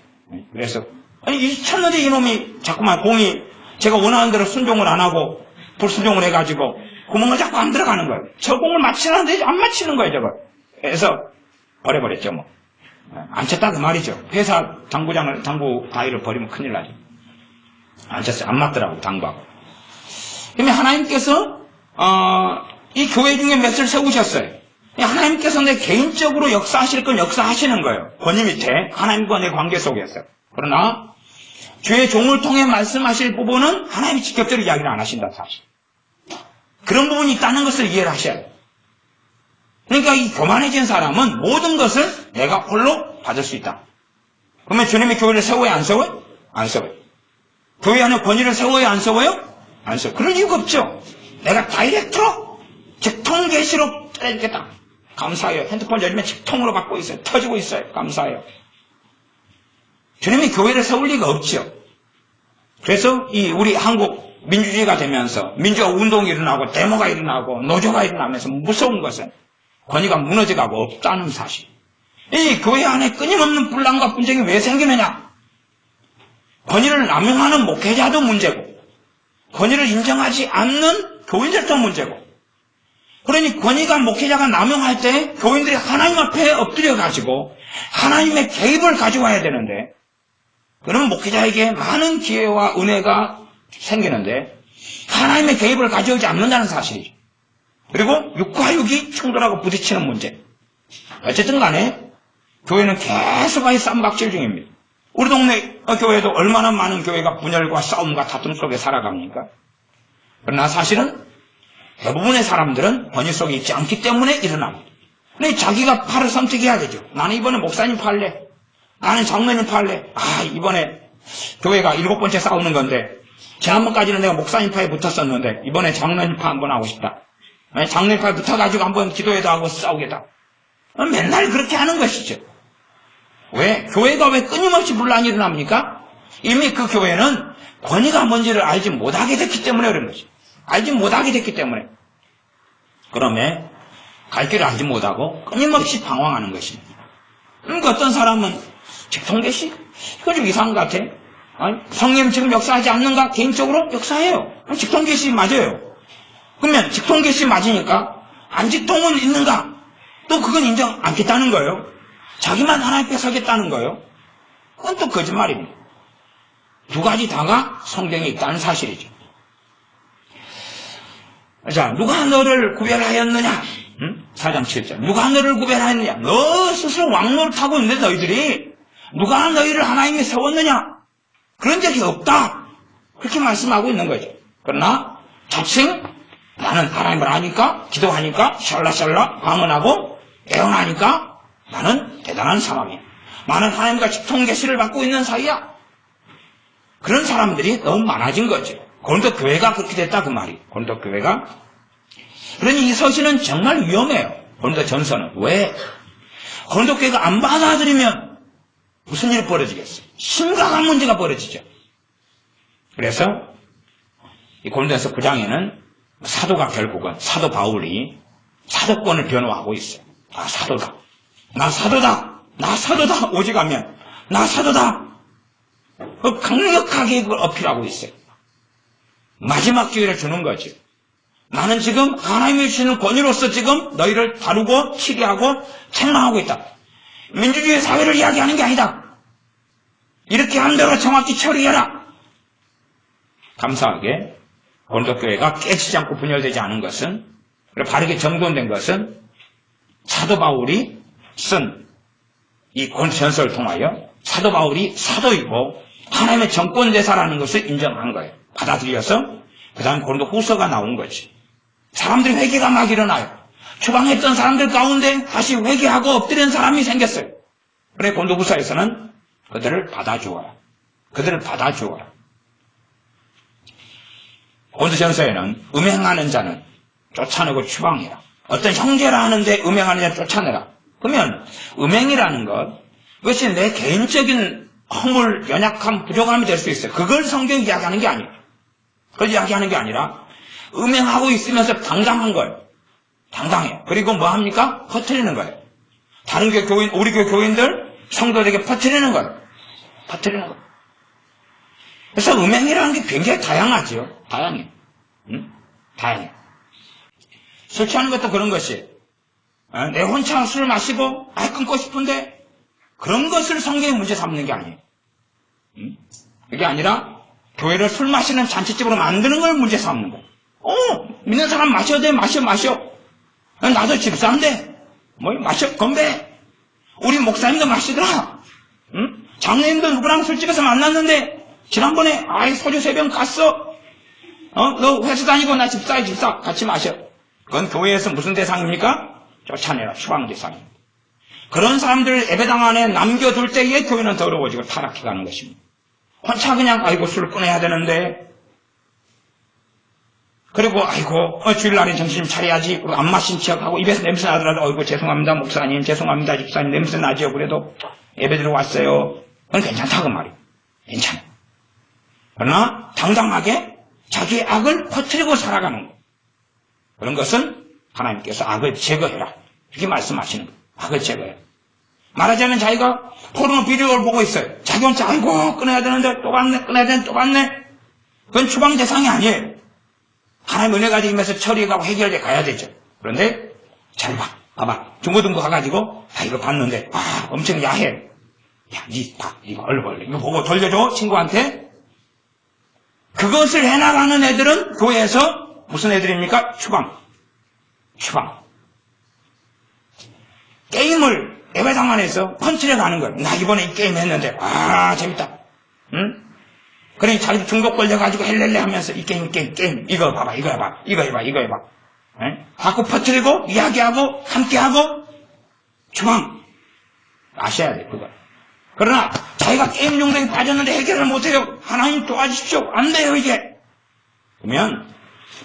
그래서 쳤는데 이놈이 자꾸만 공이 제가 원하는 대로 순종을 안 하고 불순종을 해가지고 구멍을 자꾸 안 들어가는 거예요. 저 공을 맞히는데 안 맞히는 거예요. 저걸. 그래서 버려버렸죠. 뭐. 안 쳤다 그 말이죠. 회사 당구 다이를 버리면 큰일 나죠. 안 쳤어요. 안 맞더라고 당구하고. 그러면 하나님께서 이 교회 중에 몇을 세우셨어요. 하나님께서 내 개인적으로 역사하실 건 역사하시는 거예요. 권위 밑에 하나님과 내 관계 속에서. 그러나 주의 종을 통해 말씀하실 부분은 하나님이 직접적으로 이야기를 안 하신다 사실. 그런 부분이 있다는 것을 이해를 하셔야 돼요. 그러니까 이 교만해진 사람은 모든 것을 내가 홀로 받을 수 있다. 그러면 주님의 교회를 세워야 안 세워요? 안 세워요. 교회 안에 권위를 세워야 안 세워요? 안 세워요. 그럴 이유가 없죠. 내가 다이렉트로 직통 계시로 해주겠다. 감사해요. 핸드폰 열면 직통으로 받고 있어요. 터지고 있어요. 감사해요. 주님이 교회를 세울 리가 없죠. 그래서 우리 한국 민주주의가 되면서 민주화 운동이 일어나고 데모가 일어나고 노조가 일어나면서 무서운 것은 권위가 무너져가고 없다는 사실. 이 교회 안에 끊임없는 분란과 분쟁이 왜 생기느냐? 권위를 남용하는 목회자도 문제고 권위를 인정하지 않는 교인들도 문제고 그러니 권위가 목회자가 남용할 때 교인들이 하나님 앞에 엎드려가지고 하나님의 개입을 가져와야 되는데 그러면 목회자에게 많은 기회와 은혜가 생기는데 하나님의 개입을 가져오지 않는다는 사실이죠. 그리고 육과 육이 충돌하고 부딪히는 문제. 어쨌든 간에 교회는 계속의 쌈박질 중입니다. 우리 동네 교회도 얼마나 많은 교회가 분열과 싸움과 다툼 속에 살아갑니까? 그러나 사실은 대부분의 사람들은 권위 속에 있지 않기 때문에 일어납니다. 근데 자기가 팔을 선택해야 되죠. 나는 이번에 목사님 팔래. 나는 장로님 팔래. 이번에 교회가 7번째 싸우는 건데 지난번까지는 내가 목사님 파에 붙었었는데 이번에 장로님 파 한번 하고 싶다. 장로님 파에 붙어가지고 한번 기도회도 하고 싸우겠다. 맨날 그렇게 하는 것이죠. 왜? 교회가 왜 끊임없이 분란이 일어납니까? 이미 그 교회는 권위가 뭔지를 알지 못하게 됐기 때문에 그런 거죠. 알지 못하게 됐기 때문에. 그러면 갈 길을 알지 못하고 끊임없이 방황하는 것입니다. 그러니까 어떤 사람은 직통계시? 이거 좀 이상한 것 같아. 성령 지금 역사하지 않는가? 개인적으로 역사해요. 직통계시 맞아요. 그러면 직통계시 맞으니까 안 직통은 있는가? 또 그건 인정 않겠다는 거예요. 자기만 하나님께 서겠다는 거예요. 그건 또 거짓말입니다. 두 가지 다가 성경에 있다는 사실이죠. 자, 누가 너를 구별하였느냐? 4장 7절. 누가 너를 구별하였느냐? 너 스스로 왕노릇하고 있는데 너희들이 누가 너희를 하나님이 세웠느냐? 그런 적이 없다. 그렇게 말씀하고 있는 거죠. 그러나 자칭 나는 하나님을 아니까, 기도하니까, 샬라샬라 방언하고 애원하니까 나는 대단한 사람이야. 나는 하나님과 직통계시를 받고 있는 사이야. 그런 사람들이 너무 많아진 거죠. 고린도 교회가 그렇게 됐다 그 말이. 고린도 교회가. 그러니 이 서신은 정말 위험해요. 고린도 전서는. 왜? 고린도 교회가 안 받아들이면 무슨 일이 벌어지겠어요? 심각한 문제가 벌어지죠. 그래서 이 고린도전서 9장에는 사도가 결국은 사도 바울이 사도권을 변호하고 있어요. 나 사도다. 나 사도다. 나 사도다. 오직하면 나 사도다. 강력하게 그걸 어필하고 있어요. 마지막 기회를 주는 거죠. 나는 지금 하나님이 주시는 권위로서 지금 너희를 다루고 치리하고 책망하고 있다. 민주주의 사회를 이야기하는 게 아니다. 이렇게 한 대로 정확히 처리해라. 감사하게 고린도 교회가 깨지지 않고 분열되지 않은 것은, 그리고 바르게 정돈된 것은 사도 바울이 쓴 이 고린도 전서를 통하여 사도 바울이 사도이고 하나님의 정권대사라는 것을 인정한 거예요. 받아들여서 그 다음에 고린도 후서가 나온 거지. 사람들이 회개가 막 일어나요. 추방했던 사람들 가운데 다시 회개하고 엎드린 사람이 생겼어요. 그래 고린도 후서에서는 그들을 받아주어라. 그들을 받아주어라. 고린도 전서에는 음행하는 자는 쫓아내고 추방해라. 어떤 형제라 하는데 음행하는 자를 쫓아내라. 그러면 음행이라는 것, 그것이 내 개인적인 허물, 연약함, 부족함이 될 수 있어요. 그걸 성경이 이야기하는 게 아니에요. 그걸 이야기하는 게 아니라 음행하고 있으면서 당당한 거예요. 당당해요. 그리고 뭐 합니까? 퍼뜨리는 거예요. 다른 교회 교인, 우리 교회 교인들, 성도들에게 퍼뜨리는 거예요. 퍼뜨리는 거예요. 그래서 음행이라는 게 굉장히 다양하죠. 다양해요. 다양해요. 술 취하는 것도 그런 것이, 내 혼자 술을 마시고 끊고 싶은데 그런 것을 성경의 문제 삼는 게 아니에요. 그게 아니라 교회를 술 마시는 잔치집으로 만드는 걸 문제 삼는 거예요. 믿는 사람 마셔야 돼. 마셔. 나도 집사인데 마셔. 건배. 우리 목사님도 마시더라. 장로님도 누구랑 술집에서 만났는데 지난번에 소주 3병 갔어. 너 회사 다니고 나 집사야. 집사. 같이 마셔. 그건 교회에서 무슨 대상입니까? 쫓아내라. 추방 대상입니다. 그런 사람들을 예배당 안에 남겨둘 때에 교회는 더러워지고 타락해가는 것입니다. 혼자 그냥 술 끊어야 되는데, 그리고 주일날에 정신 좀 차려야지. 그리고 안 마신 척하고 입에서 냄새 나더라도 죄송합니다 목사님, 죄송합니다 집사님, 냄새 나죠. 그래도 예배 들어왔어요. 그건 괜찮다 그 말이에요. 괜찮아. 그러나 당당하게 자기의 악을 퍼뜨리고 살아가는 거예요. 그런 것은 하나님께서 악을 제거해라. 이렇게 말씀하시는 거예요. 악을 제거해라. 말하자면 자기가 포르노 비디오를 보고 있어요. 자기 혼자 끊어야 되는데 또 갔네, 끊어야 되는데 또 갔네. 그건 추방 대상이 아니에요. 하나님 은혜 가지고 임해서 처리하고 해결돼 가야 되죠. 그런데 잘 봐봐. 중고등부 가가지고 이거 봤는데 엄청 야해. 야, 니 봐. 이거 얼굴 이거 보고 돌려줘 친구한테. 그것을 해나가는 애들은 교회에서 무슨 애들입니까? 추방. 게임을 예배당 안에서 펀치를 가는 거예요. 나 이번에 이 게임 했는데 재밌다. 응? 그러니 자기도 중독 걸려가지고 헬렐레 하면서 이 게임 이거 봐봐, 이거 해봐. 자꾸 퍼뜨리고 이야기하고 함께하고 주방 아셔야 돼 그거. 그러나 자기가 게임 중독에 빠졌는데 해결을 못해요. 하나님 도와주십시오. 안 돼요 이게. 그러면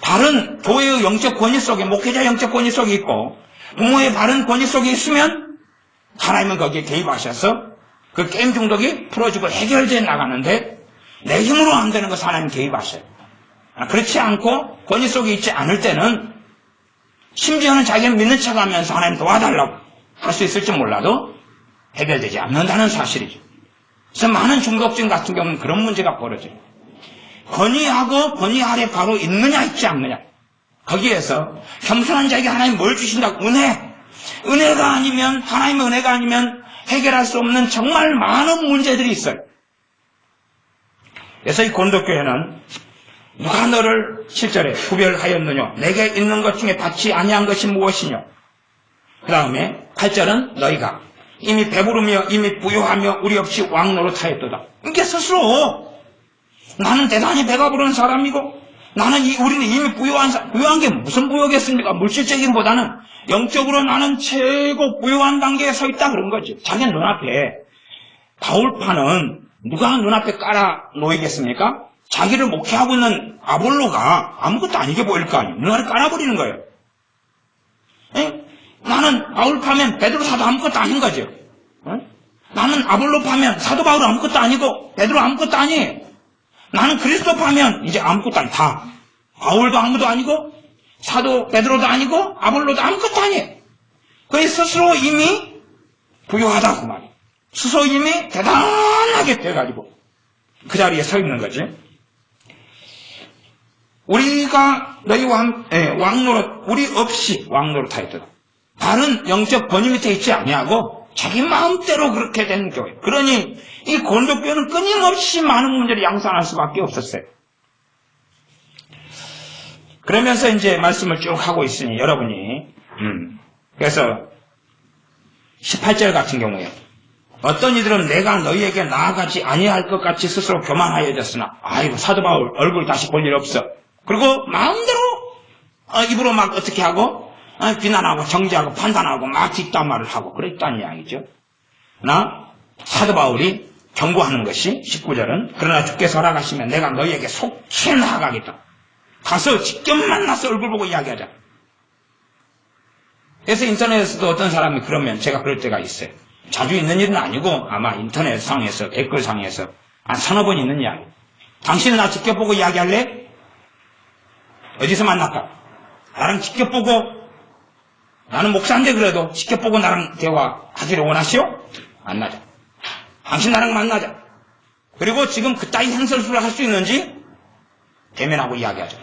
바른 교회의 영적 권위 속에 목회자 영적 권위 속에 있고 부모의 바른 권위 속에 있으면 하나님은 거기에 개입하셔서 그 게임 중독이 풀어지고 해결되어 나가는데 내 힘으로 안 되는 것을 하나님 개입하셔요. 그렇지 않고 권위 속에 있지 않을 때는 심지어는 자기는 믿는 척하면서 하나님 도와달라고 할 수 있을지 몰라도 해결되지 않는다는 사실이죠. 그래서 많은 중독증 같은 경우는 그런 문제가 벌어져요. 권위하고 권위 아래 바로 있느냐 있지 않느냐. 거기에서 겸손한 자에게 하나님 뭘 주신다고? 은혜가 아니면 하나님의 은혜가 아니면 해결할 수 없는 정말 많은 문제들이 있어요. 그래서 이 고린도교회는 누가 너를 7절에 구별하였느냐? 내게 있는 것 중에 받지 아니한 것이 무엇이냐? 그 다음에 8절은 너희가 이미 배부르며 이미 부유하며 우리 없이 왕노릇하였도다. 이게 스스로 나는 대단히 배가 부른 사람이고 우리는 이미 부유한 게 무슨 부유겠습니까? 물질적인 보다는 영적으로 나는 최고 부유한 단계에 서 있다 그런 거지. 자기 눈앞에 바울파는 누가 눈앞에 깔아 놓이겠습니까? 자기를 목회하고 있는 아볼로가 아무것도 아니게 보일 거 아니에요. 눈알을 깔아버리는 거예요. 나는 바울 파면 베드로 사도 아무것도 아닌 거죠. 나는 아볼로 파면 사도 바울 아무것도 아니고 베드로 아무것도 아니에요. 나는 그리스도 파면 이제 아무것도 아니 다 바울도 아무도 아니고 사도 베드로도 아니고 아볼로도 아무것도 아니에요. 그의 스스로 이미 부유하다 그 말이에요. 스스로 이미 대단하게 돼가지고 그 자리에 서 있는 거지. 우리가 너희와 왕노릇 우리 없이 왕노릇하였다. 다른 영적 권위 밑에 있지 아니하고 자기 마음대로 그렇게 된 교회. 그러니 이 고린도교회는 끊임없이 많은 문제를 양산할 수밖에 없었어요. 그러면서 이제 말씀을 쭉 하고 있으니 여러분이 그래서 18절 같은 경우에 어떤 이들은 내가 너희에게 나아가지 아니할 것 같이 스스로 교만하여졌으나 아이고 사도 바울 얼굴 다시 볼 일 없어. 그리고 마음대로 입으로 막 어떻게 하고 비난하고 정죄하고 판단하고 막 뒷담화를 하고 그랬다는 이야기죠. 나 사도 바울이 경고하는 것이 19절은 그러나 주께서 허락하시면 내가 너희에게 속히 나아가겠다. 가서 직접 만나서 얼굴 보고 이야기하자. 그래서 인터넷에서도 어떤 사람이 그러면 제가 그럴 때가 있어요. 자주 있는 일은 아니고 아마 인터넷상에서 댓글상에서 한 서너 번 있는 이야기. 당신은 나 직접 보고 이야기할래? 어디서 만날까? 나랑 직접 보고 나는 목사인데 그래도 직접 보고 나랑 대화하기를 원하시오? 만나자. 당신 나랑 만나자. 그리고 지금 그따위 행설수를 할 수 있는지 대면하고 이야기하자.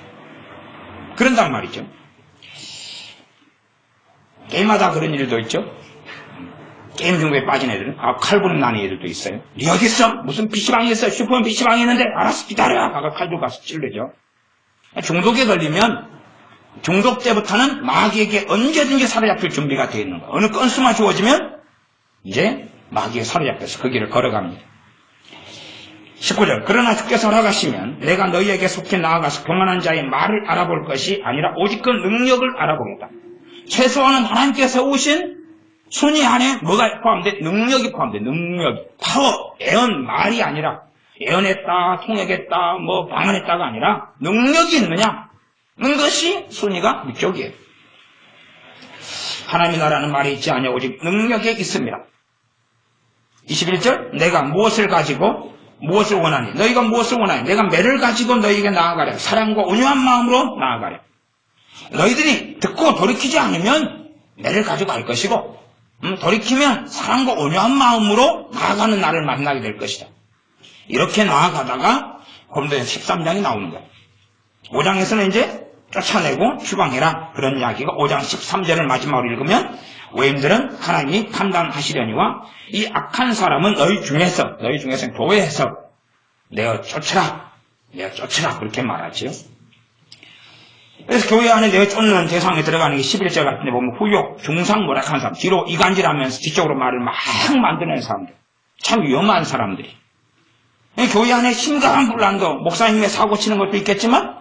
그런단 말이죠. 게임하다 그런 일도 있죠. 게임 중독에 빠진 애들은 칼부림 나는 애들도 있어요. 니 어디 있어? 무슨 PC방에 있어? 슈퍼맨 PC방에 있는데 알았어 기다려. 아까 칼 들고 가서 찔르죠. 중독에 걸리면 중독 때부터는 마귀에게 언제든지 사로잡힐 준비가 되어 있는 거예요. 어느 건수만 주어지면 이제 마귀에 사로잡혀서 그 길을 걸어갑니다. 19절 그러나 주께서 허락하시면 내가 너희에게 속히 나아가서 교만한 자의 말을 알아볼 것이 아니라 오직 그 능력을 알아보겠다. 최소한은 하나님께서 세우신 순위 안에 뭐가 포함돼? 능력이 포함돼. 능력이. 파워, 예언, 말이 아니라 예언했다, 통역했다, 방언했다가 아니라 능력이 있느냐? 는 것이 순위가 위쪽이에요. 하나님의 나라는 말이 있지 아니하 오직 능력에 있습니다. 21절 내가 무엇을 가지고 무엇을 원하니 너희가 무엇을 원하니 내가 매를 가지고 너희에게 나아가려 사랑과 온유한 마음으로 나아가려. 너희들이 듣고 돌이키지 않으면 매를 가지고 갈 것이고 돌이키면 사랑과 온유한 마음으로 나아가는 나를 만나게 될 것이다. 이렇게 나아가다가 고린도전서 13장이 나오는 거예요. 5장에서는 이제 쫓아내고 추방해라 그런 이야기가 5장 13절을 마지막으로 읽으면 외인들은 하나님이 판단하시려니와 이 악한 사람은 너희 중에서 교회에서 내어 쫓으라 그렇게 말하지요. 그래서 교회 안에 내어 쫓는 대상에 들어가는 게 11절 같은 데 보면 후욕, 중상 모략한 사람, 뒤로 이간질하면서 뒤쪽으로 말을 막 만드는 사람들, 참 위험한 사람들이. 교회 안에 심각한 분란도 목사님의 사고 치는 것도 있겠지만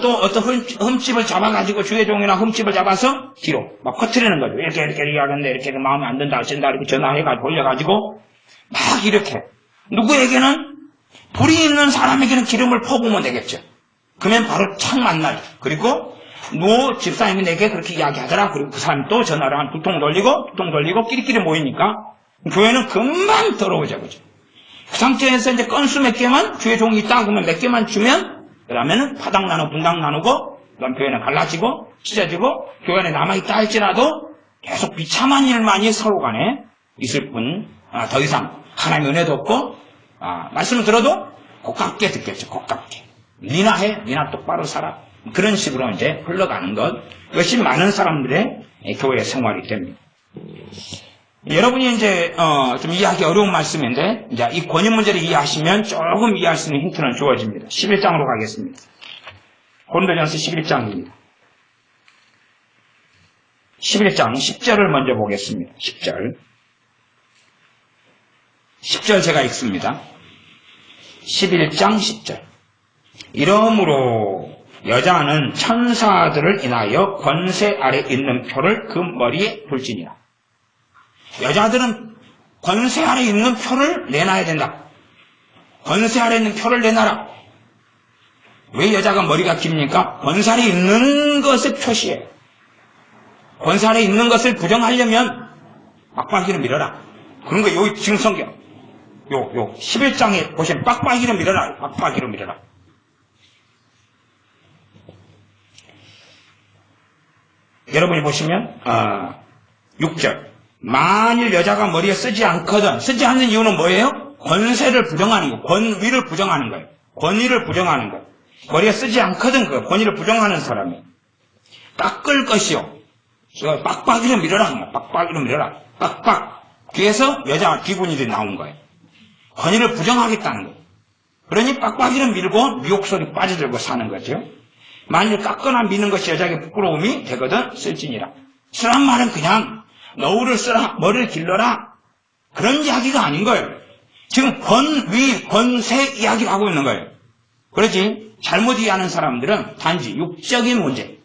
또 어떤 흠집을 잡아가지고 주의 종이나 흠집을 잡아서 뒤로 막 퍼뜨리는 거죠. 이렇게 하는데 이렇게 마음에 안 든다 어쩐다 이렇게 전화해가지고 올려가지고 막 이렇게 누구에게는 불이 있는 사람에게는 기름을 퍼부으면 되겠죠. 그러면 바로 착 만나죠. 그리고 집사님이 내게 그렇게 이야기하더라. 그리고 그 사람이 또 전화를 한 두 통 돌리고 끼리끼리 모이니까 교회는 금방 더러워져 그죠. 그 상태에서 이제 건수 몇 개만 주의 종이 있다 그러면 몇 개만 주면 그러면은 파당 나누고 분당 나누고 그런 교회는 갈라지고 찢어지고 교회 안에 남아있다 할지라도 계속 비참한 일만이 서로 간에 있을 뿐 더 이상 하나님의 은혜도 없고 말씀을 들어도 고깝게 듣겠죠. 고깝게. 니나 해. 니나 똑바로 살아. 그런 식으로 이제 흘러가는 것. 이것이 많은 사람들의 교회 생활이 됩니다. 여러분이 이제 좀 이해하기 어려운 말씀인데 이제 이 권위 문제를 이해하시면 조금 이해할 수 있는 힌트는 주어집니다. 11장으로 가겠습니다. 고린도전서 11장입니다. 11장 10절을 먼저 보겠습니다. 10절 제가 읽습니다. 11장 10절. 이러므로 여자는 천사들을 인하여 권세 아래 있는 표를 그 머리에 둘지니라. 여자들은 권세 아래 있는 표를 내놔야 된다. 권세 아래 있는 표를 내놔라. 왜 여자가 머리가 깁니까? 권세 아래 있는 것을 표시해요. 권세 아래 있는 것을 부정하려면 빡빡이를 밀어라. 그런 거 여기 지금 성경 요 11장에 보시면 빡빡이를 밀어라. 빡빡이를 밀어라. 여러분이 보시면 6절 만일 여자가 머리에 쓰지 않거든 쓰지 않는 이유는 뭐예요? 권세를 부정하는 거예요. 권위를 부정하는 거예요. 권위를 부정하는 거예요. 머리에 쓰지 않거든 그 권위를 부정하는 사람이 깎을 것이요. 빡빡이를 밀어라. 빡빡이를 밀어라. 빡빡 뒤에서 여자 비구니들이 나온 거예요. 권위를 부정하겠다는 거예요. 그러니 빡빡이를 밀고 미혹소리 빠져들고 사는 거죠. 만일 깎거나 미는 것이 여자에게 부끄러움이 되거든 쓸지니라. 쓰란 말은 그냥 너울을 쓰라, 머리를 길러라 그런 이야기가 아닌 거예요. 지금 권위, 권세 이야기를 하고 있는 거예요. 그렇지 잘못 이해하는 사람들은 단지 육적인 문제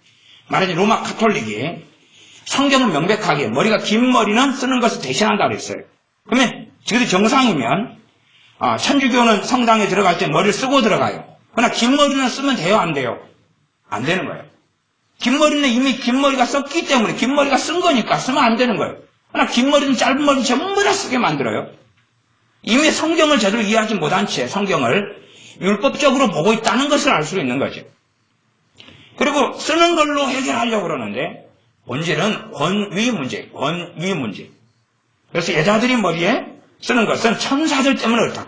말하자면 로마 카톨릭이 성경을 명백하게 머리가 긴 머리는 쓰는 것을 대신한다고 했어요. 그러면 지금 정상이면 천주교는 성당에 들어갈 때 머리를 쓰고 들어가요. 그러나 긴 머리는 쓰면 돼요? 안 돼요? 안 되는 거예요. 긴 머리는 이미 긴 머리가 썼기 때문에 긴 머리가 쓴 거니까 쓰면 안 되는 거예요. 그러나 긴 머리는 짧은 머리는 전부 다 쓰게 만들어요. 이미 성경을 제대로 이해하지 못한 채 성경을 율법적으로 보고 있다는 것을 알 수 있는 거죠. 그리고 쓰는 걸로 해결하려고 그러는데 본질은 권위 문제. 그래서 여자들이 머리에 쓰는 것은 천사들 때문에 그렇다.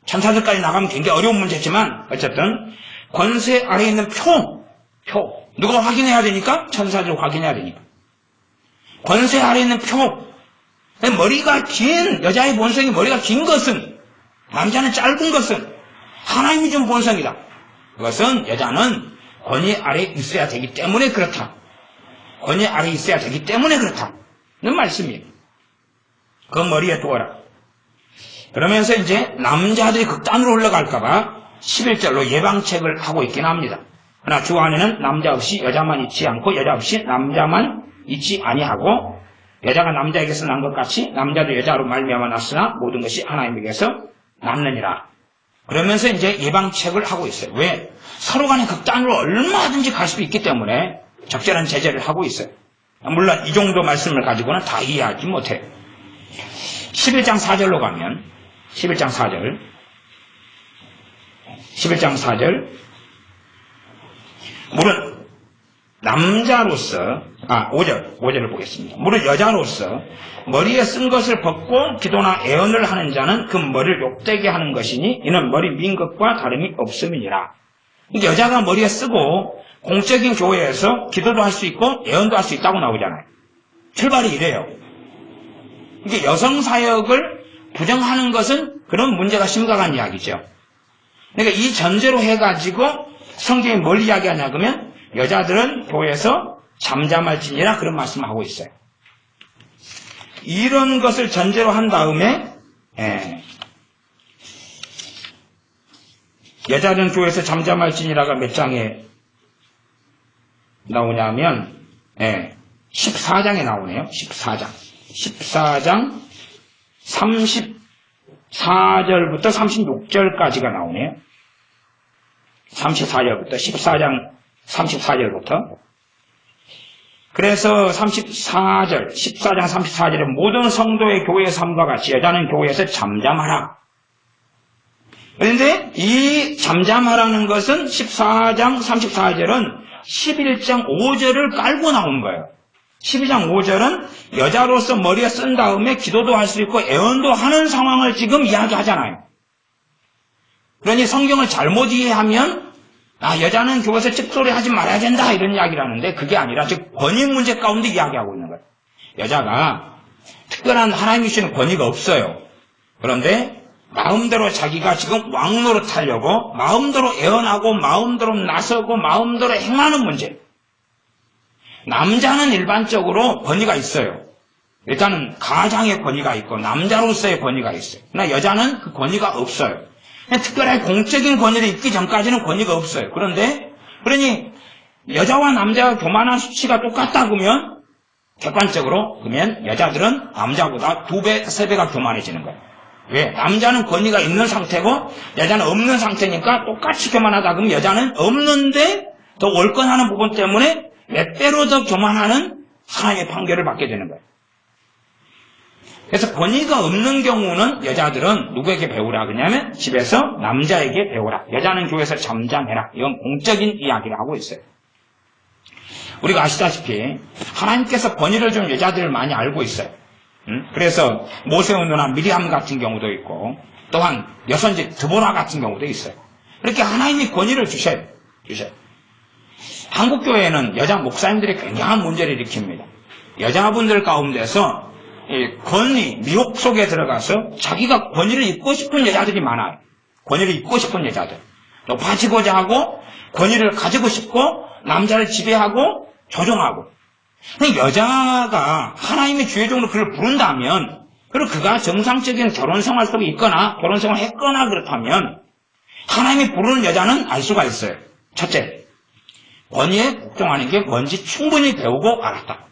천사들까지 나가면 굉장히 어려운 문제지만 어쨌든 권세 아래에 있는 표 누가 확인해야 되니까? 천사들 확인해야 되니까. 권세 아래에 있는 표 머리가 긴 여자의 본성이 머리가 긴 것은 남자는 짧은 것은 하나님이 준 본성이다. 그것은 여자는 권위 아래에 있어야 되기 때문에 그렇다. 권위 아래에 있어야 되기 때문에 그렇다는 말씀이에요. 그 머리에 두어라. 그러면서 이제 남자들이 극단으로 올라갈까봐 11절로 예방책을 하고 있긴 합니다. 그러나 주 안에는 남자 없이 여자만 있지 않고 여자 없이 남자만 있지 아니하고 여자가 남자에게서 난 것 같이 남자도 여자로 말미암아 났으나 모든 것이 하나님에게서 났느니라. 그러면서 이제 예방책을 하고 있어요. 왜? 서로 간의 극단으로 얼마든지 갈 수 있기 때문에 적절한 제재를 하고 있어요. 물론 이 정도 말씀을 가지고는 다 이해하지 못해요. 11장 4절로 가면 11장 4절 물은 남자로서 5절을 보겠습니다. 물은 여자로서 머리에 쓴 것을 벗고 기도나 애언을 하는 자는 그 머리를 욕되게 하는 것이니 이는 머리 민 것과 다름이 없음이니라. 여자가 머리에 쓰고 공적인 교회에서 기도도 할 수 있고 애언도 할 수 있다고 나오잖아요. 출발이 이래요. 이게 여성 사역을 부정하는 것은 그런 문제가 심각한 이야기죠. 그러니까 이 전제로 해가지고 성경이 뭘 이야기하냐 그러면 여자들은 교회에서 잠잠할지니라 그런 말씀을 하고 있어요. 이런 것을 전제로 한 다음에 여자들은 교회에서 잠잠할지니라가 몇 장에 나오냐면 14장에 나오네요. 14장 34절부터 36절까지가 나오네요. 34절부터 14장 34절부터. 그래서 14장 34절에 모든 성도의 교회 삶과 같이 여자는 교회에서 잠잠하라. 그런데 이 잠잠하라는 것은 14장 34절은 11장 5절을 깔고 나온 거예요. 12장 5절은 여자로서 머리에 쓴 다음에 기도도 할 수 있고 애언도 하는 상황을 지금 이야기하잖아요. 그러니 성경을 잘못 이해하면 여자는 교회에서 찍소리 하지 말아야 된다 이런 이야기를 하는데 그게 아니라 즉 권위 문제 가운데 이야기하고 있는 거예요. 여자가 특별한 하나님이 주시는 권위가 없어요. 그런데 마음대로 자기가 지금 왕노릇하려고 마음대로 애언하고 마음대로 나서고 마음대로 행하는 문제. 남자는 일반적으로 권위가 있어요. 일단은 가장의 권위가 있고 남자로서의 권위가 있어요. 그러나 여자는 그 권위가 없어요. 특별하게 공적인 권위를 있기 전까지는 권위가 없어요. 그러니 여자와 남자가 교만한 수치가 똑같다 그러면 객관적으로 그러면 여자들은 남자보다 2배, 3배가 교만해지는 거예요. 왜? 남자는 권위가 있는 상태고 여자는 없는 상태니까 똑같이 교만하다 그러면 여자는 없는데 더 월권하는 부분 때문에 몇 배로 더 교만하는 하나님의 판결을 받게 되는 거예요. 그래서 권위가 없는 경우는 여자들은 누구에게 배우라 그러냐면 집에서 남자에게 배우라. 여자는 교회에서 잠잠해라. 이건 공적인 이야기를 하고 있어요. 우리가 아시다시피 하나님께서 권위를 준 여자들을 많이 알고 있어요. 그래서 모세의 누나 미리암 같은 경우도 있고 또한 여선지 드보라 같은 경우도 있어요. 이렇게 하나님이 권위를 주셔요. 한국교회는 여자 목사님들이 굉장한 문제를 일으킵니다. 여자분들 가운데서 권위, 미혹 속에 들어가서 자기가 권위를 입고 싶은 여자들이 많아요. 권위를 입고 싶은 여자들. 높아지고자 하고 권위를 가지고 싶고 남자를 지배하고 조종하고. 여자가 하나님의 주의종으로 그를 부른다면 그리고 그가 정상적인 결혼생활 속에 있거나 결혼생활을 했거나 그렇다면 하나님이 부르는 여자는 알 수가 있어요. 첫째, 권위에 복종하는 게 뭔지 충분히 배우고 알았다.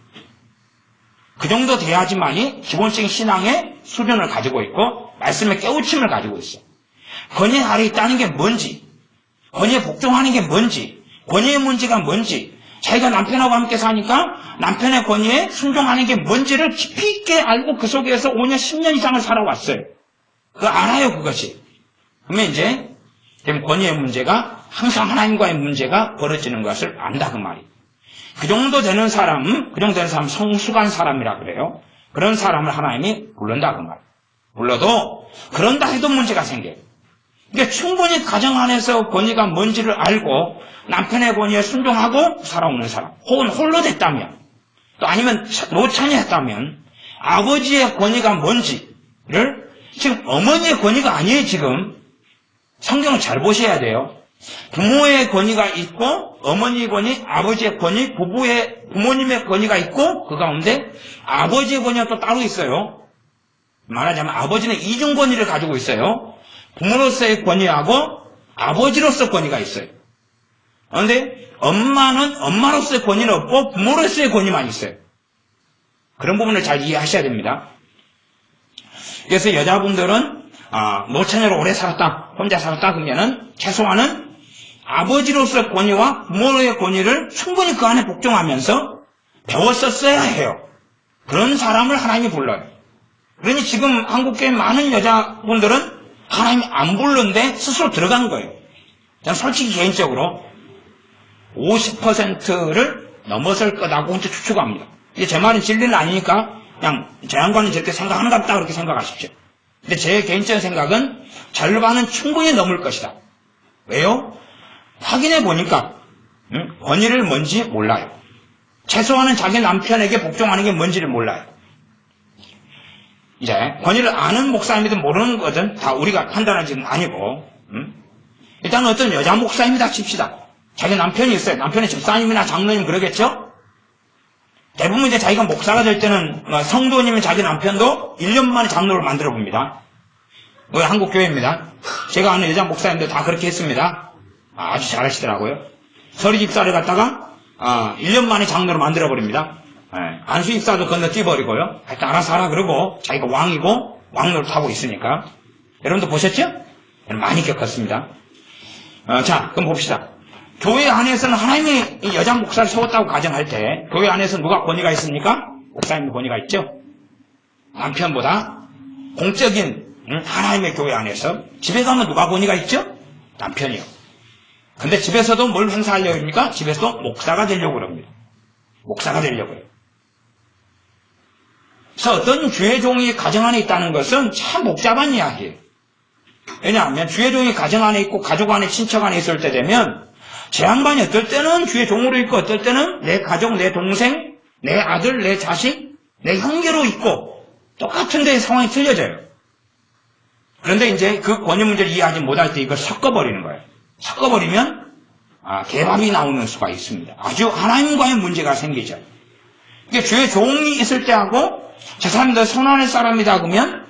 그 정도 돼야지만이 기본적인 신앙의 수준을 가지고 있고 말씀의 깨우침을 가지고 있어. 권위 아래 있다는 게 뭔지, 권위에 복종하는 게 뭔지, 권위의 문제가 뭔지, 자기가 남편하고 함께 사니까 남편의 권위에 순종하는 게 뭔지를 깊이 있게 알고 그 속에서 5년, 10년 이상을 살아왔어요. 그거 알아요, 그것이. 그러면 이제 권위의 문제가 항상 하나님과의 문제가 벌어지는 것을 안다 그 말이에요. 그 정도 되는 사람 성숙한 사람이라 그래요. 그런 사람을 하나님이 부른다 그 말이에요. 불러도 그런다 해도 문제가 생겨요. 그러니까 충분히 가정 안에서 권위가 뭔지를 알고 남편의 권위에 순종하고 살아오는 사람, 혹은 홀로 됐다면, 또 아니면 노처녀 했다면 아버지의 권위가 뭔지를 지금 어머니의 권위가 아니에요. 지금 성경을 잘 보셔야 돼요. 부모의 권위가 있고 어머니의 권위, 아버지의 권위, 부모님의 권위가 있고 그 가운데 아버지의 권위가 또 따로 있어요. 말하자면 아버지는 이중 권위를 가지고 있어요. 부모로서의 권위하고 아버지로서 권위가 있어요. 그런데 엄마는 엄마로서의 권위는 없고 부모로서의 권위만 있어요. 그런 부분을 잘 이해하셔야 됩니다. 그래서 여자분들은 노처녀로 오래 살았다, 혼자 살았다 그러면은 최소한은 아버지로서의 권위와 부모의 권위를 충분히 그 안에 복종하면서 배웠었어야 해요. 그런 사람을 하나님이 불러요. 그러니 지금 한국교회 많은 여자분들은 하나님이 안 부르는데 스스로 들어간 거예요. 저는 솔직히 개인적으로 50%를 넘어설 거라고 혼자 추측합니다. 이게 제 말은 진리는 아니니까 그냥 제 양반은 저렇게 생각하는 것 같다 그렇게 생각하십시오. 근데 제 개인적인 생각은 절반은 충분히 넘을 것이다. 왜요? 확인해 보니까 권위를 뭔지 몰라요. 최소한은 자기 남편에게 복종하는 게 뭔지를 몰라요. 이제 권위를 아는 목사님이든 모르는 거든 다 우리가 판단할 지는 아니고 일단 어떤 여자 목사님이다 칩시다. 자기 남편이 있어요. 남편이 집사님이나 장로님 그러겠죠? 대부분 이제 자기가 목사가 될 때는 성도님인 자기 남편도 1년 만에 장로를 만들어 봅니다. 그게 한국교회입니다. 제가 아는 여자 목사님들 다 그렇게 했습니다. 아주 잘하시더라고요. 서리 집사를 갖다가 1년 만에 장로로 만들어버립니다. 안수 입사도 건너뛰어버리고요. 하여튼 알아서 하라 그러고 자기가 왕이고 왕노를 타고 있으니까. 여러분도 보셨죠? 많이 겪었습니다. 자, 그럼 봅시다. 교회 안에서는 하나님이 이 여자 목사를 세웠다고 가정할 때 교회 안에서 누가 권위가 있습니까? 목사님의 권위가 있죠. 남편보다 공적인 하나님의 교회 안에서 집에 가면 누가 권위가 있죠? 남편이요. 근데 집에서도 뭘 행사하려고 합니까? 집에서도 목사가 되려고 합니다. 목사가 되려고 해요. 그래서 어떤 주의 종이 가정 안에 있다는 것은 참 복잡한 이야기예요. 왜냐하면 주의 종이 가정 안에 있고 가족 안에 친척 안에 있을 때 되면 제 양반이 어떨 때는 주의 종으로 있고 어떨 때는 내 가족, 내 동생, 내 아들, 내 자식, 내 형제로 있고 똑같은 데의 상황이 틀려져요. 그런데 이제 그 권위 문제를 이해하지 못할 때 이걸 섞어버리는 거예요. 섞어버리면 개밥이 나오는 수가 있습니다. 아주 하나님과의 문제가 생기죠. 이게 주의 종이 있을 때하고 저 사람이 더 선한 사람이다 그러면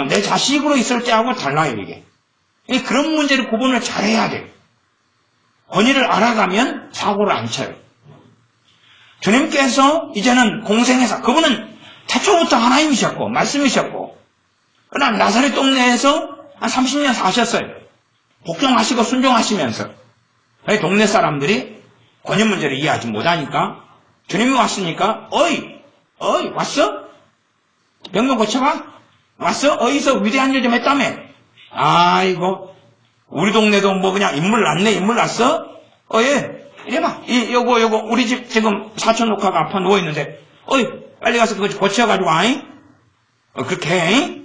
내 자식으로 있을 때하고 달라요 이게. 그런 문제를 구분을 잘해야 돼요. 권위를 알아가면 사고를 안 쳐요. 주님께서 이제는 공생애사, 그분은 태초부터 하나님이셨고 말씀이셨고 그러나 나사렛 동네에서 한 30년 사셨어요. 복종하시고 순종하시면서 동네 사람들이 권위 문제를 이해하지 못하니까 주님이 왔으니까 어이 왔어? 병명 고쳐가? 왔어? 어디서 위대한 일 좀 했다며? 아이고 우리 동네도 뭐 그냥 인물 났어? 예. 이래봐. 요거 우리 집 지금 사촌 녹화가 아파 누워있는데 빨리 가서 그거 고쳐가지고 와잉? 그렇게 해?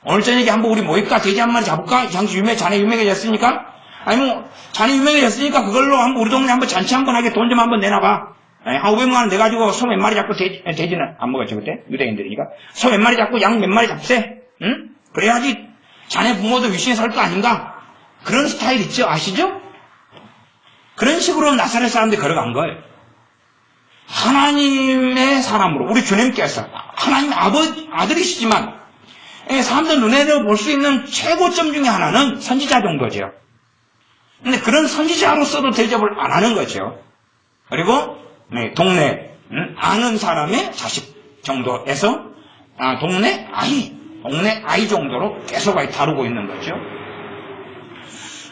오늘 저녁에 한번 우리 모일까? 돼지 한 마리 잡을까? 자네 유명해졌으니까? 아니 뭐 자네 유명해졌으니까 그걸로 한번 우리 동네 한번 잔치 한번 하게 돈 좀 한번 내놔봐. 한 500만 원 내가지고 소 몇 마리 잡고 돼지는 안 먹었지 그때? 유대인들이니까 소 몇 마리 잡고 양 몇 마리 잡세? 응? 그래야지 자네 부모도 위시에 살 거 아닌가? 그런 스타일 있죠? 아시죠? 그런 식으로 나사렛 사람들이 걸어간 거예요. 하나님의 사람으로 우리 주님께서 하나님 아들이시지만 사람들 눈에도 볼 수 있는 최고점 중에 하나는 선지자 정도죠. 근데 그런 선지자로서도 대접을 안 하는 거죠. 그리고 동네 아는 사람의 자식 정도에서 동네 아이 정도로 계속 다루고 있는 거죠.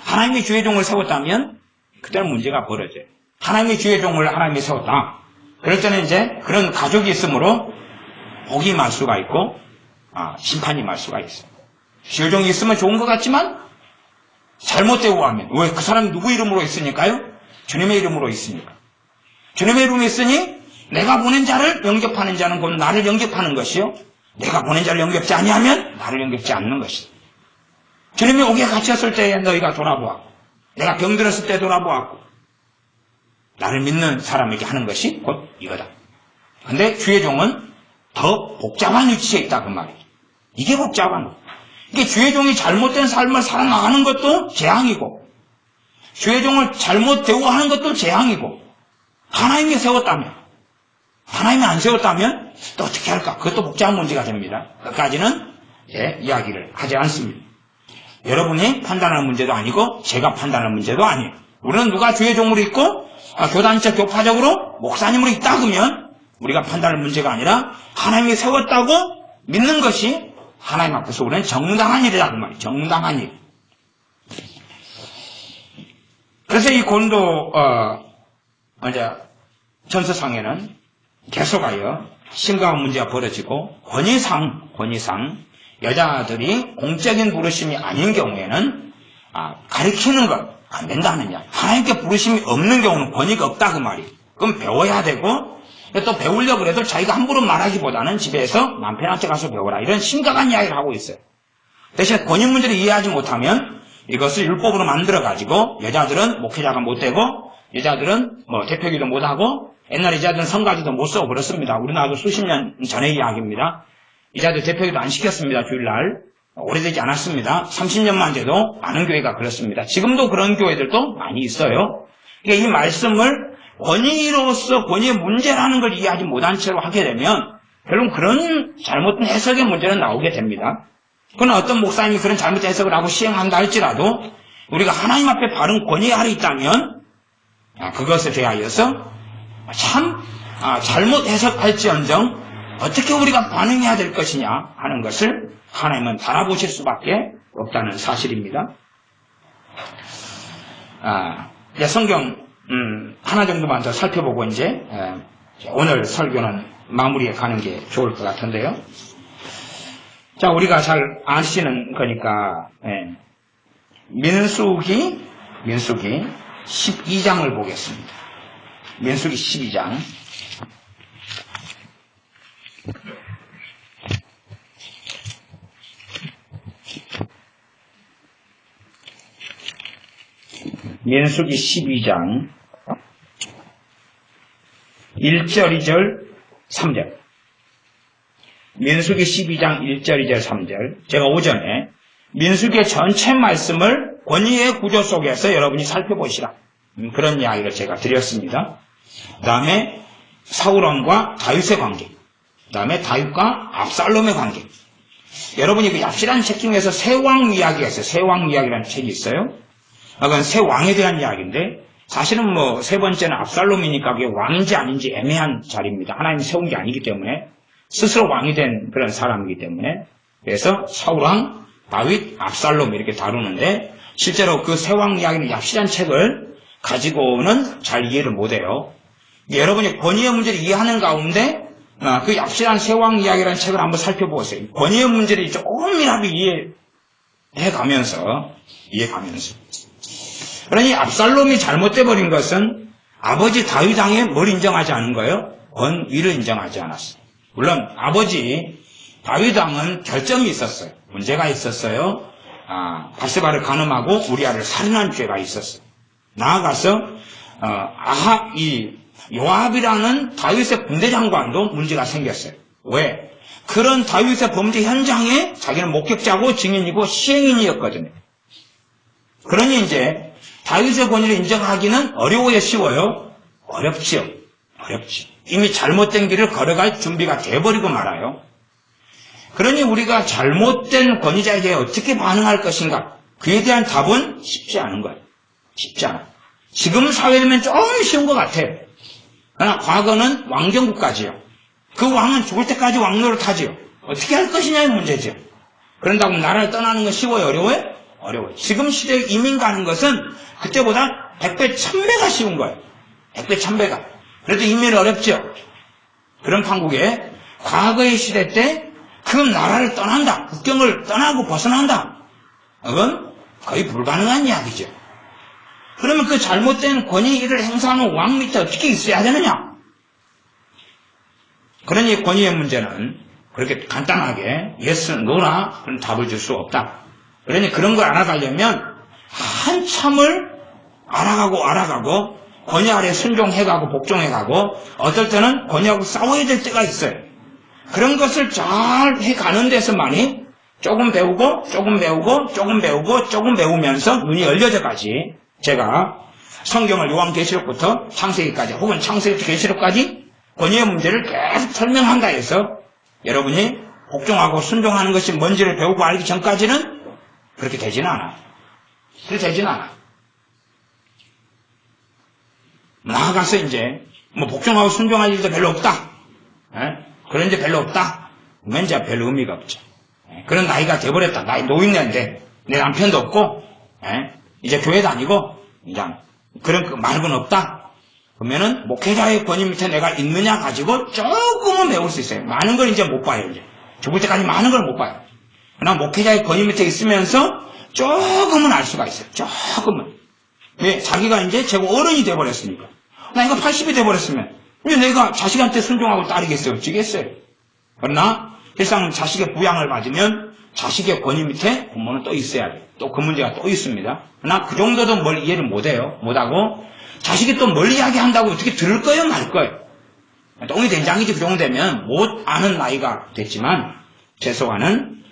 하나님이 주의 종을 세웠다면 그때는 문제가 벌어져요. 하나님이 주의 종을 하나님이 세웠다. 그럴 때는 이제 그런 가족이 있으므로 복이 임할 수가 있고 심판이 임할 수가 있어요. 주의 종이 있으면 좋은 것 같지만 잘못 대우하면 왜 그 사람이 누구 이름으로 있으니까요? 주님의 이름으로 있으니까. 주님의 이름이 있으니 내가 보낸 자를 영접하는 자는 곧 나를 영접하는 것이요. 내가 보낸 자를 영접지 아니하면 나를 영접지 않는 것이다. 주님이 옥에 갇혔을 때에 너희가 돌아보았고 내가 병들었을 때 돌아보았고 나를 믿는 사람에게 하는 것이 곧 이거다. 근데 주의 종은 더 복잡한 위치에 있다 그 말이에요. 이게 복잡한 거. 이게 주의 종이 잘못된 삶을 살아나가는 것도 재앙이고 주의 종을 잘못 대우하는 것도 재앙이고 하나님이 세웠다면 하나님이 안 세웠다면 또 어떻게 할까? 그것도 복잡한 문제가 됩니다. 끝까지는 이야기를 하지 않습니다. 여러분이 판단하는 문제도 아니고 제가 판단하는 문제도 아니에요. 우리는 누가 주의 종으로 있고 교단적 교파적으로 목사님으로 있다 그러면 우리가 판단할 문제가 아니라 하나님이 세웠다고 믿는 것이 하나님 앞에서 우리는 정당한 일이다 그 말이에요. 정당한 일. 그래서 이 고린도 전서상에는 계속하여 심각한 문제가 벌어지고 권위상 여자들이 공적인 부르심이 아닌 경우에는 가르치는 것 안 된다느냐. 하나님께 부르심이 없는 경우는 권위가 없다 그 말이에요. 그럼 배워야 되고 또 배우려고 해도 자기가 함부로 말하기보다는 집에서 남편한테 가서 배워라. 이런 심각한 이야기를 하고 있어요. 대신 권위 문제를 이해하지 못하면 이것을 율법으로 만들어가지고 여자들은 목회자가 못되고 여자들은 대표기도 못하고 옛날 여자들은 성가지도 못쓰고 그렇습니다. 우리나라도 수십 년 전의 이야기입니다. 여자들 대표기도 안 시켰습니다. 주일날. 오래되지 않았습니다. 30년만 돼도 많은 교회가 그렇습니다. 지금도 그런 교회들도 많이 있어요. 그러니까 이 말씀을 권위로서 권위의 문제라는 걸 이해하지 못한 채로 하게 되면 결국 그런 잘못된 해석의 문제는 나오게 됩니다. 그러나 어떤 목사님이 그런 잘못된 해석을 하고 시행한다 할지라도 우리가 하나님 앞에 바른 권위 아래 있다면 그것에 대하여서 참 잘못 해석할지언정 어떻게 우리가 반응해야 될 것이냐 하는 것을 하나님은 바라보실 수밖에 없다는 사실입니다. 이제 성경 하나 정도만 더 살펴보고 이제 오늘 설교는 마무리에 가는 게 좋을 것 같은데요. 자, 우리가 잘 아시는 거니까 민수기 12장을 보겠습니다. 민수기 12장. 민수기 12장 1절, 2절, 3절. 민수기 12장 1절, 2절, 3절. 제가 오전에 민수기의 전체 말씀을 권위의 구조 속에서 여러분이 살펴보시라. 그런 이야기를 제가 드렸습니다. 그 다음에 사울왕과 다윗의 관계. 그 다음에 다윗과 압살롬의 관계. 여러분이 그 얍실한 책 중에서 세왕 이야기가 있어요. 세왕 이야기라는 책이 있어요. 그건 세 왕에 대한 이야기인데 사실은 뭐 세 번째는 압살롬이니까 그게 왕인지 아닌지 애매한 자리입니다. 하나님이 세운 게 아니기 때문에 스스로 왕이 된 그런 사람이기 때문에 그래서 사울왕, 다윗, 압살롬 이렇게 다루는데 실제로 그 세 왕 이야기는 얍실한 책을 가지고는 잘 이해를 못해요. 여러분이 권위의 문제를 이해하는 가운데 그 얍실한 세 왕 이야기라는 책을 한번 살펴보세요. 권위의 문제를 조금이라도 이해해가면서 그러니 압살롬이 잘못돼 버린 것은 아버지 다윗 왕의 뭘 인정하지 않은 거예요? 권위를 인정하지 않았어요. 물론 아버지 다윗 왕은 결점이 있었어요. 문제가 있었어요. 바세바를 간음하고 우리아를 살인한 죄가 있었어요. 나아가서 이 요압이라는 다윗의 군대 장관도 문제가 생겼어요. 왜? 그런 다윗의 범죄 현장에 자기는 목격자고 증인이고 시행인이었거든요. 그러니 이제 다윗의 권위를 인정하기는 어려워요, 쉬워요? 어렵지요. 이미 잘못된 길을 걸어갈 준비가 돼버리고 말아요. 그러니 우리가 잘못된 권위자에 대해 어떻게 반응할 것인가? 그에 대한 답은 쉽지 않은 거예요. 쉽지 않아요. 지금 사회라면 좀 쉬운 것 같아요. 그러나 과거는 왕정국가지요. 그 왕은 죽을 때까지 왕노릇하지요. 어떻게 할 것이냐의 문제죠. 그런다고 나라를 떠나는 건 쉬워요, 어려워요? 어려워요. 지금 시대에 이민 가는 것은 그때보다 100배, 1000배가 쉬운 거예요. 100배, 1000배가. 그래도 이민은 어렵죠. 그런 판국에 과거의 시대 때 그 나라를 떠난다. 국경을 떠나고 벗어난다. 그건 거의 불가능한 이야기죠. 그러면 그 잘못된 권위를 행사하는 왕 밑에 어떻게 있어야 되느냐? 그러니 권위의 문제는 그렇게 간단하게 yes, no나 그런 답을 줄 수 없다. 그러니 그런 걸 알아가려면 한참을 알아가고 권위 아래 순종해가고 복종해가고 어떨 때는 권위하고 싸워야 될 때가 있어요. 그런 것을 잘 해가는 데서만이 조금 배우고 배우면서 눈이 열려져가지 제가 성경을 요한계시록부터 창세기까지 혹은 창세기부터 계시록까지 권위의 문제를 계속 설명한다 해서 여러분이 복종하고 순종하는 것이 뭔지를 배우고 알기 전까지는 그렇게 되지는 않아요. 나아가서 이제 뭐 복종하고 순종할 일도 별로 없다. 그런 게 별로 없다. 그러면 이제 별 의미가 없죠. 그런 나이가 돼버렸다. 나이 노인네인데 내 남편도 없고 이제 교회 다니고 이제 그런 말고는 없다. 그러면은 목회자의 권위 밑에 내가 있느냐 가지고 조금은 배울 수 있어요. 많은 걸 이제 못 봐요. 이제 죽을 때까지 많은 걸 못 봐요. 그러나 목회자의 권위 밑에 있으면서 조금은 알 수가 있어요. 조금은. 왜? 자기가 이제 제가 어른이 돼버렸으니까. 나이가 80이 돼버렸으면 왜 내가 자식한테 순종하고 따르겠어요? 어찌겠어요? 그러나 세상 자식의 부양을 받으면 자식의 권위 밑에 부모는 또 있어야 돼요. 또 그 문제가 또 있습니다. 그러나 그 정도도 뭘 이해를 못해요. 못하고 자식이 또 뭘 이야기한다고 어떻게 들을 거예요? 말 거예요? 똥이 된장이지 그 정도 되면 못 아는 나이가 됐지만 최소한은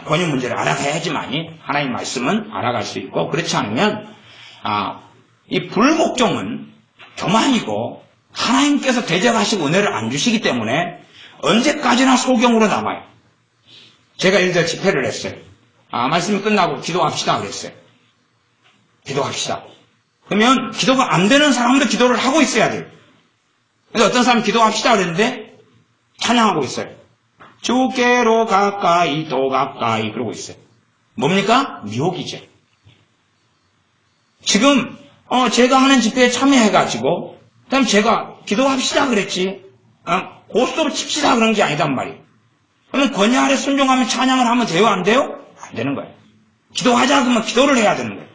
권위 문제를 알아가야지만이 하나님 말씀은 알아갈 수 있고 그렇지 않으면 이 불복종은 교만이고 하나님께서 대적하시고 은혜를 안 주시기 때문에 언제까지나 소경으로 남아요. 제가 일들 집회를 했어요. 말씀이 끝나고 기도합시다 그랬어요. 기도합시다. 그러면 기도가 안 되는 사람도 기도를 하고 있어야 돼요. 그래서 어떤 사람이 기도합시다 그랬는데 찬양하고 있어요. 주께로 가까이 또 가까이 그러고 있어요. 뭡니까? 미혹이죠. 지금 제가 하는 집회에 참여해가지고 그다음 제가 기도합시다 그랬지 고스톱을 칩시다 그런 게 아니단 말이에요. 그러면 권위 아래 순종하면 찬양을 하면 돼요? 안 돼요? 안 되는 거예요. 기도하자 그러면 기도를 해야 되는 거예요.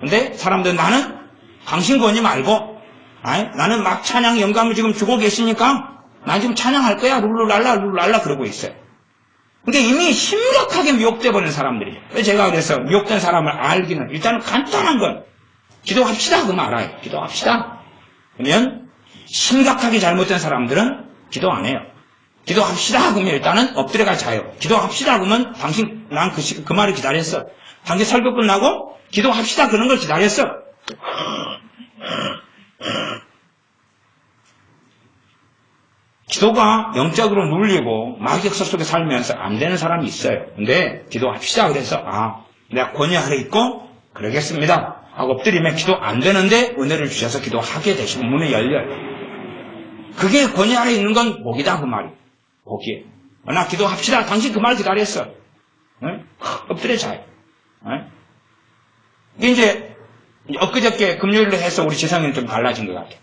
근데 사람들은 나는 당신 권위 말고 나는 막 찬양 영감을 지금 주고 계시니까 난 지금 찬양할 거야 룰루랄라 그러고 있어요. 근데 이미 심각하게 미혹돼 버린 사람들이죠. 제가 그래서 미혹된 사람을 알기는 일단은 간단한 건 기도합시다 그러면 알아요. 기도합시다. 그러면 심각하게 잘못된 사람들은 기도 안 해요. 기도합시다 그러면 일단은 엎드려가 자요. 기도합시다 그러면 당신 난 그 말을 기다렸어. 당신 설교 끝나고 기도합시다 그런 걸 기다렸어. 기도가 영적으로 눌리고 마귀역사 속에 살면서 안 되는 사람이 있어요. 근데 기도합시다 그래서 내가 권위 아래 있고 그러겠습니다 하고 엎드리면 기도 안 되는데 은혜를 주셔서 기도하게 되시면 문이 열려요. 그게 권위 아래 있는 건 복이다 그 말이. 복이에요. 나 기도합시다. 당신 그 말 기다렸어. 엎드려 자요. 이게 이제 엊그저께 금요일로 해서 우리 지성이는 좀 달라진 것 같아요.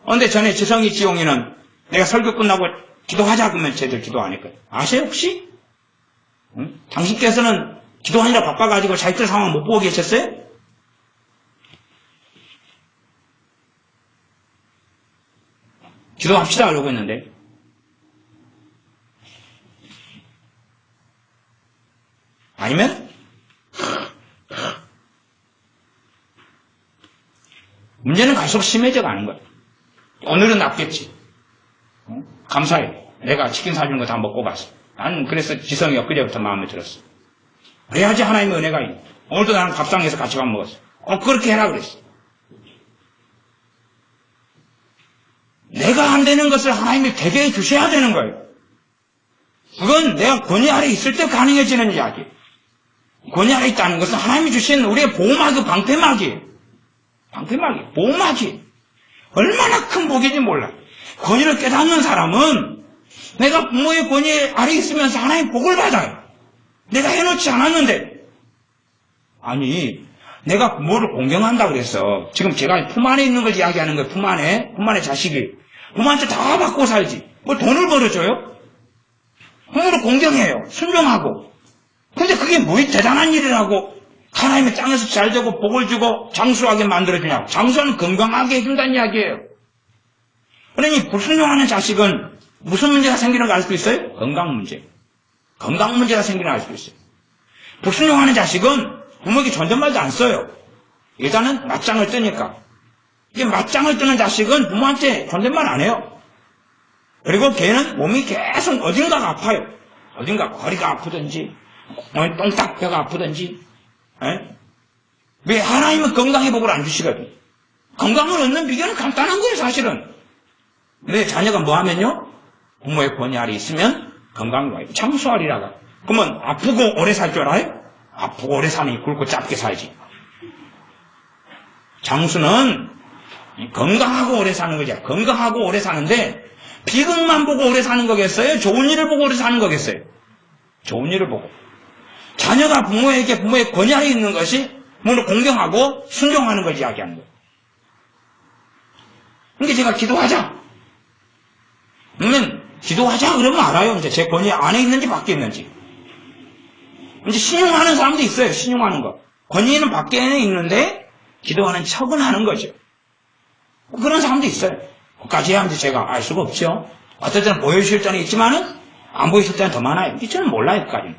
근데 전에 지성이 지용이는 내가 설교 끝나고 기도하자 그러면 쟤들 기도 안 했거든. 아세요 혹시? 당신께서는 기도하느라 바빠가지고 자기들 상황 못 보고 계셨어요? 기도합시다 그러고 있는데 아니면 문제는 갈수록 심해져 가는 거야. 오늘은 낫겠지. 감사해. 내가 치킨 사주는 거 다 먹고 갔어. 나는 그래서 지성이 엊그제부터 마음에 들었어. 그래야지 하나님의 은혜가 있어. 오늘도 나는 밥상에서 같이 밥 먹었어. 그렇게 해라 그랬어. 내가 안 되는 것을 하나님이 되게 해주셔야 되는 거예요. 그건 내가 권위 아래 있을 때 가능해지는 이야기예요. 권위 아래 있다는 것은 하나님이 주신 우리의 보호막이 방패막이에요. 방패막이에요. 보호막이. 얼마나 큰 복인지 몰라. 권위를 깨닫는 사람은 내가 부모의 권위 아래 있으면서 하나님의 복을 받아요. 내가 해놓지 않았는데. 아니, 내가 부모를 공경한다 그래서 지금 제가 품 안에 있는 걸 이야기하는 거예요. 품 안에 자식이. 부모한테 다 받고 살지. 뭐 돈을 벌어줘요? 부모를 공경해요. 순종하고. 근데 그게 뭐 대단한 일이라고 하나님의 땅에서 잘 되고 복을 주고 장수하게 만들어주냐고. 장수는 건강하게 해준다는 이야기예요. 그러니 불순종하는 자식은 무슨 문제가 생기는 거 알 수 있어요? 건강 문제. 건강 문제가 생기는 거 알 수 있어요. 불순종하는 자식은 부모에게 존댓말도 안 써요. 일단은 맞짱을 뜨니까. 이게 맞짱을 뜨는 자식은 부모한테 존댓말 안 해요. 그리고 걔는 몸이 계속 어딘가가 아파요. 어딘가 허리가 아프든지 똥딱배가 아프든지. 왜 하나님은 건강의 복을 안 주시거든. 건강을 얻는 비결은 간단한 거예요 사실은. 내 자녀가 뭐 하면요? 부모의 권위 아래 있으면 건강이 와요. 장수하리라가. 그러면 아프고 오래 살 줄 알아요? 아프고 오래 사니 굵고 짧게 살지. 장수는 건강하고 오래 사는 거죠. 건강하고 오래 사는데 비극만 보고 오래 사는 거겠어요? 좋은 일을 보고 오래 사는 거겠어요? 좋은 일을 보고. 자녀가 부모에게 부모의 권위 아래 있는 것이 부모를 공경하고 순종하는 걸 이야기하는 거예요. 그러니까 제가 기도하자. 그러면 기도하자 그러면 알아요. 이제 제 권위 안에 있는지 밖에 있는지. 이제 신용하는 사람도 있어요. 신용하는 거. 권위는 밖에는 있는데 기도하는 척은 하는 거죠. 그런 사람도 있어요. 그까지 하면 제가 알 수가 없죠. 어떨 때는 보여주실 때는 있지만은 안 보이실 때는 더 많아요. 저는 몰라요. 그까지는.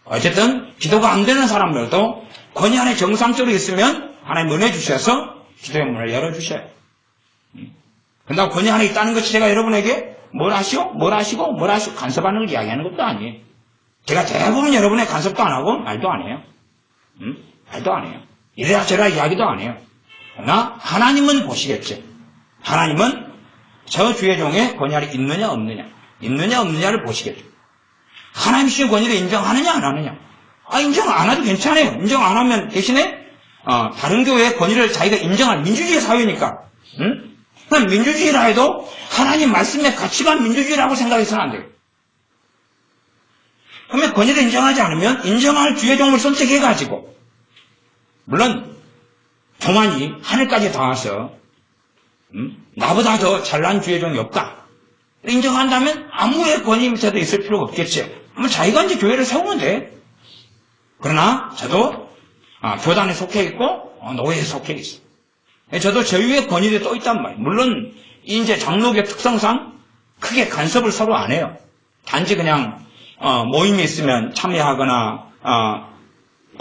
어쨌든 기도가 안 되는 사람들도 권위 안에 정상적으로 있으면 하나님 은혜 주셔서 기도의 문을 열어주셔요. 그런다고 권위 안에 있다는 것이 제가 여러분에게 뭘 하시고 간섭하는 걸 이야기하는 것도 아니에요. 제가 대부분 여러분의 간섭도 안 하고 말도 안 해요. 말도 안 해요. 이래라 저래라 이야기도 안 해요. 그러나 하나님은 보시겠죠. 하나님은 저 주의 종의 권위 아래 있느냐 없느냐를 보시겠죠. 하나님 주신 권위를 인정하느냐 안 하느냐. 인정 안 해도 괜찮아요. 인정 안 하면 대신에 다른 교회의 권위를 자기가 인정할 민주주의 사회니까 그럼 민주주의라 해도 하나님 말씀의 가치가 민주주의라고 생각해서는 안 돼요. 그러면 권위를 인정하지 않으면 인정할 주의종을 선택해가지고 물론 교만이 하늘까지 닿아서 나보다 더 잘난 주의종이 없다. 인정한다면 아무의 권위 밑에도 있을 필요가 없겠죠. 자기가 이제 교회를 세우면 돼. 그러나 저도 교단에 속해 있고 노예에 속해 있어. 저도 저 위에 권위들이 또 있단 말이에요. 물론 이제 장로교 특성상 크게 간섭을 서로 안 해요. 단지 그냥 모임이 있으면 참여하거나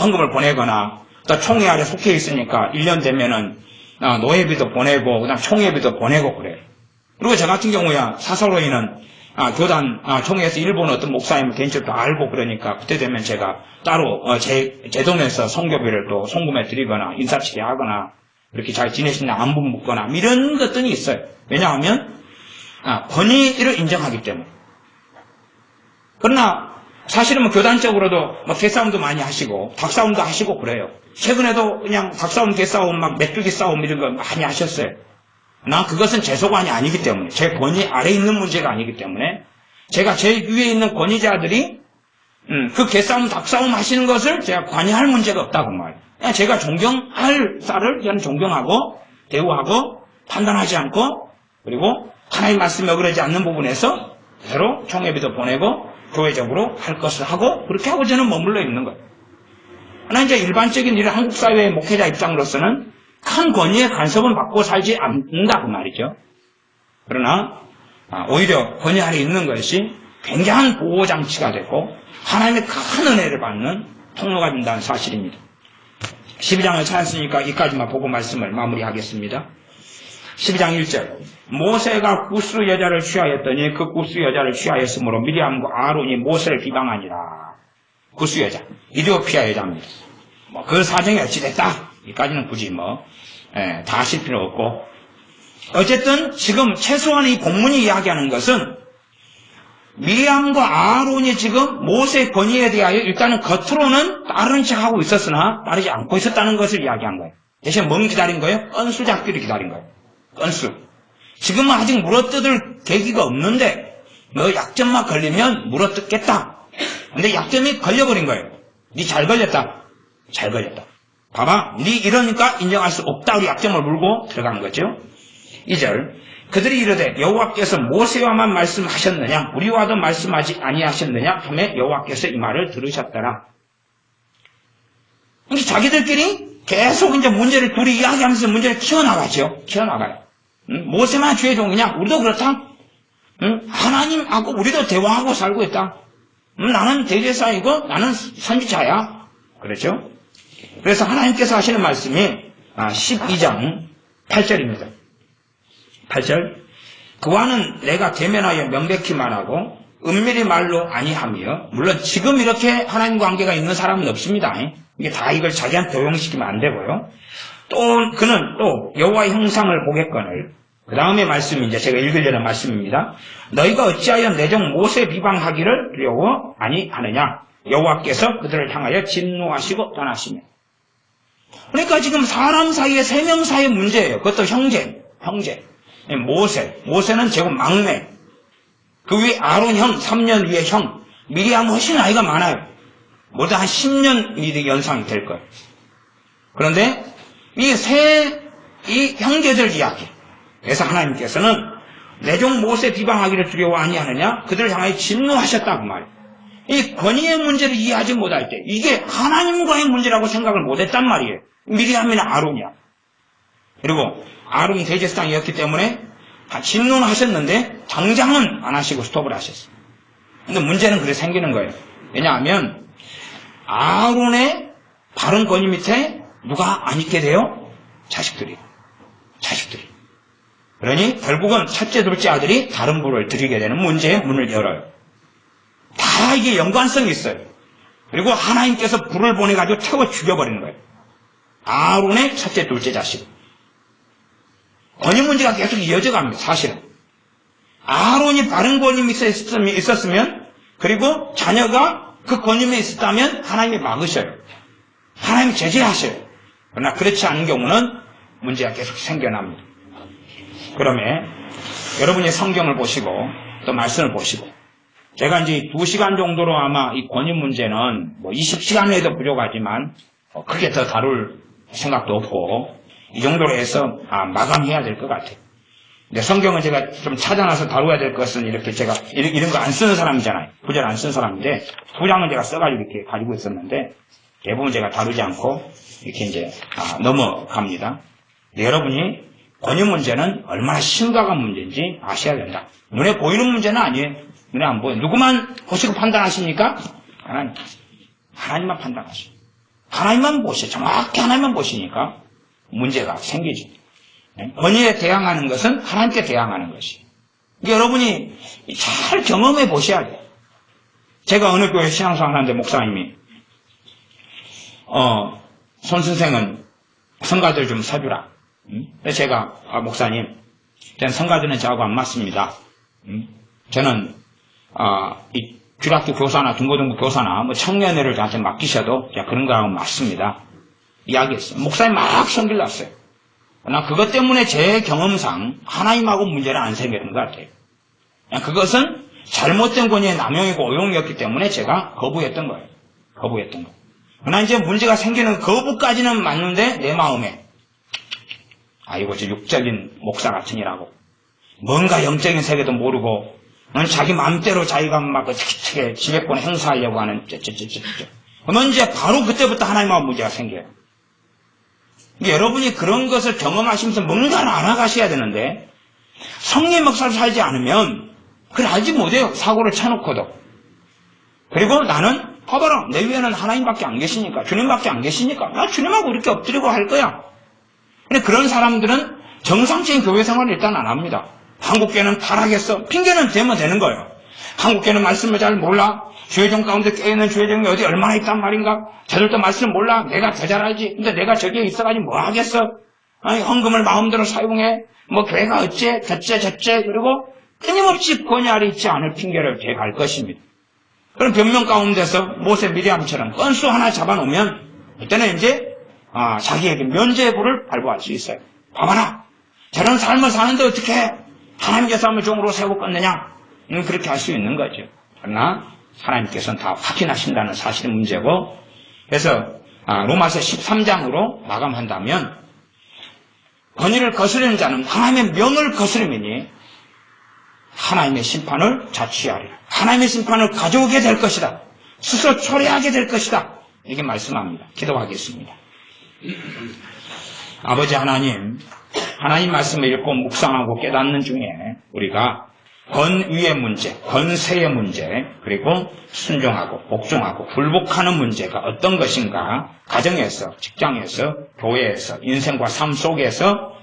헌금을 보내거나 또 총회 아래 속해 있으니까 1년 되면은 노예비도 보내고 그다음 총회비도 보내고 그래요. 그리고 저 같은 경우야 사서로이는 교단 총회에서 일본 어떤 목사님 개인적으로 알고 그러니까 그때 되면 제가 따로 제 돈에서 선교비를 또 송금해 드리거나 인사치게 하거나 이렇게 잘 지내시는 안부 묻거나 이런 것들이 있어요. 왜냐하면 권위를 인정하기 때문에. 그러나 사실은 뭐 교단적으로도 뭐 개싸움도 많이 하시고 닭싸움도 하시고 그래요. 최근에도 그냥 닭싸움, 개싸움, 막 메뚜기 싸움 이런 거 많이 하셨어요. 나 그것은 제 소관이 아니기 때문에 제 권위 아래에 있는 문제가 아니기 때문에 제가 제 위에 있는 권위자들이 그 개싸움, 닭싸움 하시는 것을 제가 관여할 문제가 없다고 말이에요. 그냥 제가 존경할 사를 저는 존경하고 대우하고 판단하지 않고 그리고 하나님 말씀에 어그러지 않는 부분에서 서로 총회비도 보내고 교회적으로 할 것을 하고 그렇게 하고 저는 머물러 있는 거예요. 그러나 이제 일반적인 일 한국 사회의 목회자 입장으로서는 큰 권위의 간섭은 받고 살지 않는다 그 말이죠. 그러나 오히려 권위 아래 있는 것이 굉장한 보호장치가 되고 하나님의 큰 은혜를 받는 통로가 된다는 사실입니다. 12장을 찾았으니까 이까지만 보고 말씀을 마무리하겠습니다. 12장 1절 모세가 구스 여자를 취하였더니 그 구스 여자를 취하였으므로 미리암과 아론이 모세를 비방하니라. 구스 여자, 이디오피아 여자입니다. 그 사정이 어찌됐다. 여기까지는 굳이 다 하실 필요 없고 어쨌든 지금 최소한 이 본문이 이야기하는 것은 미리암과 아론이 지금 모세의 권위에 대하여 일단은 겉으로는 따르는 척하고 있었으나 따르지 않고 있었다는 것을 이야기한 거예요. 대신 뭘 기다린 거예요? 건수 잡기를 기다린 거예요. 건수. 지금은 아직 물어뜯을 계기가 없는데 너 약점만 걸리면 물어뜯겠다. 근데 약점이 걸려버린 거예요. 니 잘 걸렸다. 잘 걸렸다. 봐봐. 니 이러니까 인정할 수 없다. 우리 약점을 물고 들어간 거죠. 2절 그들이 이르되 여호와께서 모세와만 말씀하셨느냐 우리와도 말씀하지 아니하셨느냐 하며 여호와께서 이 말을 들으셨더라. 근데 자기들끼리 계속 이제 문제를 둘이 이야기하면서 문제를 키워나가죠. 키워나가요. 모세만 주의 종이냐? 우리도 그렇다. 하나님하고 우리도 대화하고 살고 있다. 나는 대제사이고 나는 선지자야. 그렇죠? 그래서 하나님께서 하시는 말씀이 12장 8절입니다. 8절 그와는 내가 대면하여 명백히 말하고 은밀히 말로 아니하며 물론 지금 이렇게 하나님 관계가 있는 사람은 없습니다. 이게 다 이걸 자기한테 도용시키면 안 되고요. 또 그는 또 여호와의 형상을 보겠거늘 그 다음에 말씀이 이제 제가 읽으려는 말씀입니다. 너희가 어찌하여 내 종 모세 비방하기를 두려워 아니하느냐 여호와께서 그들을 향하여 진노하시고 떠나시며 그러니까 지금 사람 사이에 세 명 사이의 문제예요. 그것도 형제 모세는 제국 막내 그 위에 아론 형 3년 위에 형 미리암 훨씬 나이가 많아요. 모두 한 10년 미리 연상이 될 거예요. 그런데 이 형제들 이야기 그래서 하나님께서는 내 종 모세 비방하기를 두려워 아니하느냐 그들을 향하여 진노하셨다고 말이에요. 이 권위의 문제를 이해하지 못할 때 이게 하나님과의 문제라고 생각을 못했단 말이에요. 미리암이나 아론이야. 그리고 아론이 대제사장이었기 때문에 진노는 하셨는데 당장은 안 하시고 스톱을 하셨어요. 근데 문제는 그래 생기는 거예요. 왜냐하면 아론의 바른 권위 밑에 누가 안 있게 돼요? 자식들이. 그러니 결국은 첫째 둘째 아들이 다른 부를 드리게 되는 문제의 문을 열어요. 다 이게 연관성이 있어요. 그리고 하나님께서 불을 보내가지고 태워 죽여버리는 거예요. 아론의 첫째 둘째 자식. 권위 문제가 계속 이어져 갑니다. 사실은. 아론이 바른 권위 밑에 있었으면 그리고 자녀가 그 권위 밑에 있었다면 하나님이 막으셔요. 하나님이 제재하셔요. 그러나 그렇지 않은 경우는 문제가 계속 생겨납니다. 그러면 여러분이 성경을 보시고 또 말씀을 보시고 제가 이제 2시간 정도로 아마 이 권위 문제는 뭐 20시간 내도 부족하지만 크게 더 다룰 생각도 없고 이 정도로 해서 마감해야 될 것 같아요. 근데 성경은 제가 좀 찾아놔서 다루어야 될 것은 이렇게 제가 이런 거 안 쓰는 사람이잖아요. 구절 안 쓰는 사람인데 2장은 제가 써가지고 이렇게 가지고 있었는데 대부분 제가 다루지 않고 이렇게 이제 넘어갑니다. 여러분이 권위 문제는 얼마나 심각한 문제인지 아셔야 된다. 눈에 보이는 문제는 아니에요. 눈에 안 보여요. 누구만 보시고 판단하십니까? 하나님. 하나님만 판단하시고 하나님만 보시죠. 정확히 하나님만 보시니까 문제가 생기죠. 권위에 대항하는 것은 하나님께 대항하는 것이. 여러분이 잘 경험해 보셔야 돼요. 제가 어느 교회 신앙생활 하는데 목사님이 손 선생은 성가들 좀 사주라. 그래서 제가 목사님, 저는 성가들은 저하고 안 맞습니다. 저는 이 주일학교 교사나 중고등부 교사나 뭐 청년회를 저한테 맡기셔도 제가 그런 거하고 맞습니다. 이야기했어요. 목사님 막 성길 났어요. 나 그것 때문에 제 경험상 하나님하고 문제를 안 생기는 것 같아요. 그냥 그것은 잘못된 권위의 남용이고 오용이었기 때문에 제가 거부했던 거예요. 거부했던 거예요. 그러나 이제 문제가 생기는 거부까지는 맞는데 내 마음에 이거 저 육적인 목사 같으니라고 뭔가 영적인 세계도 모르고 자기 마음대로 자기가 막 지배권 행사하려고 하는 그러면 이제 바로 그때부터 하나님하고 문제가 생겨요. 여러분이 그런 것을 경험하시면서 뭔가를 알아가셔야 되는데 성령 역사를 살지 않으면 그걸 알지 못해요. 사고를 쳐놓고도. 그리고 나는 봐봐라. 내 위에는 하나님밖에 안 계시니까 주님밖에 안 계시니까 나 주님하고 이렇게 엎드리고 할 거야. 근데 그런 사람들은 정상적인 교회 생활을 일단 안 합니다. 한국교회는 타락했어. 핑계는 대면 되는 거예요. 한국교회는 말씀을 잘 몰라. 주의종 가운데 깨어있는 주의종이 어디 얼마나 있단 말인가? 저들도 말씀을 몰라. 내가 더 잘 알지. 근데 내가 저기에 있어가지고 뭐 하겠어? 헌금을 마음대로 사용해. 뭐 교회가 어째 저째 그리고 끊임없이 권위 아래 있지 않을 핑계를 대갈 것입니다. 그럼 변명 가운데서 모세 미리암처럼 건수 하나 잡아놓으면 그때는 이제 자기에게 면죄의 불을 발부할 수 있어요. 봐봐라. 저런 삶을 사는데 어떻게 하나님께서 하면 종으로 세우고 끊느냐? 그렇게 할 수 있는 거죠. 그러나 하나님께서는 다 확인하신다는 사실의 문제고, 그래서 로마서 13장으로 마감한다면 권위를 거스르는 자는 하나님의 명을 거스르면이 하나님의 심판을 자취하리라. 하나님의 심판을 가져오게 될 것이다. 스스로 초래하게 될 것이다. 이렇게 말씀합니다. 기도하겠습니다. 아버지 하나님 말씀을 읽고 묵상하고 깨닫는 중에 우리가 권위의 문제, 권세의 문제, 그리고 순종하고 복종하고 굴복하는 문제가 어떤 것인가 가정에서, 직장에서, 교회에서, 인생과 삶 속에서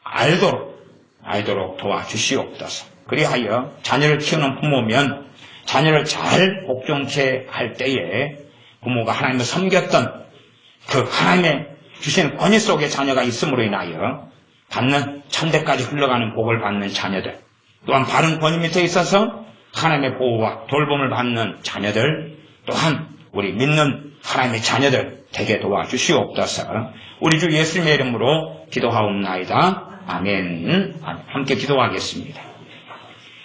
알도록 도와주시옵소서. 그리하여 자녀를 키우는 부모면 자녀를 잘 복종케 할 때에 부모가 하나님을 섬겼던 그 하나님의 주신 권위 속에 자녀가 있음으로 인하여 받는 천대까지 흘러가는 복을 받는 자녀들, 또한 바른 권위 밑에 있어서 하나님의 보호와 돌봄을 받는 자녀들, 또한 우리 믿는 하나님의 자녀들 되게 도와주시옵소서. 우리 주 예수님의 이름으로 기도하옵나이다. 아멘. 함께 기도하겠습니다.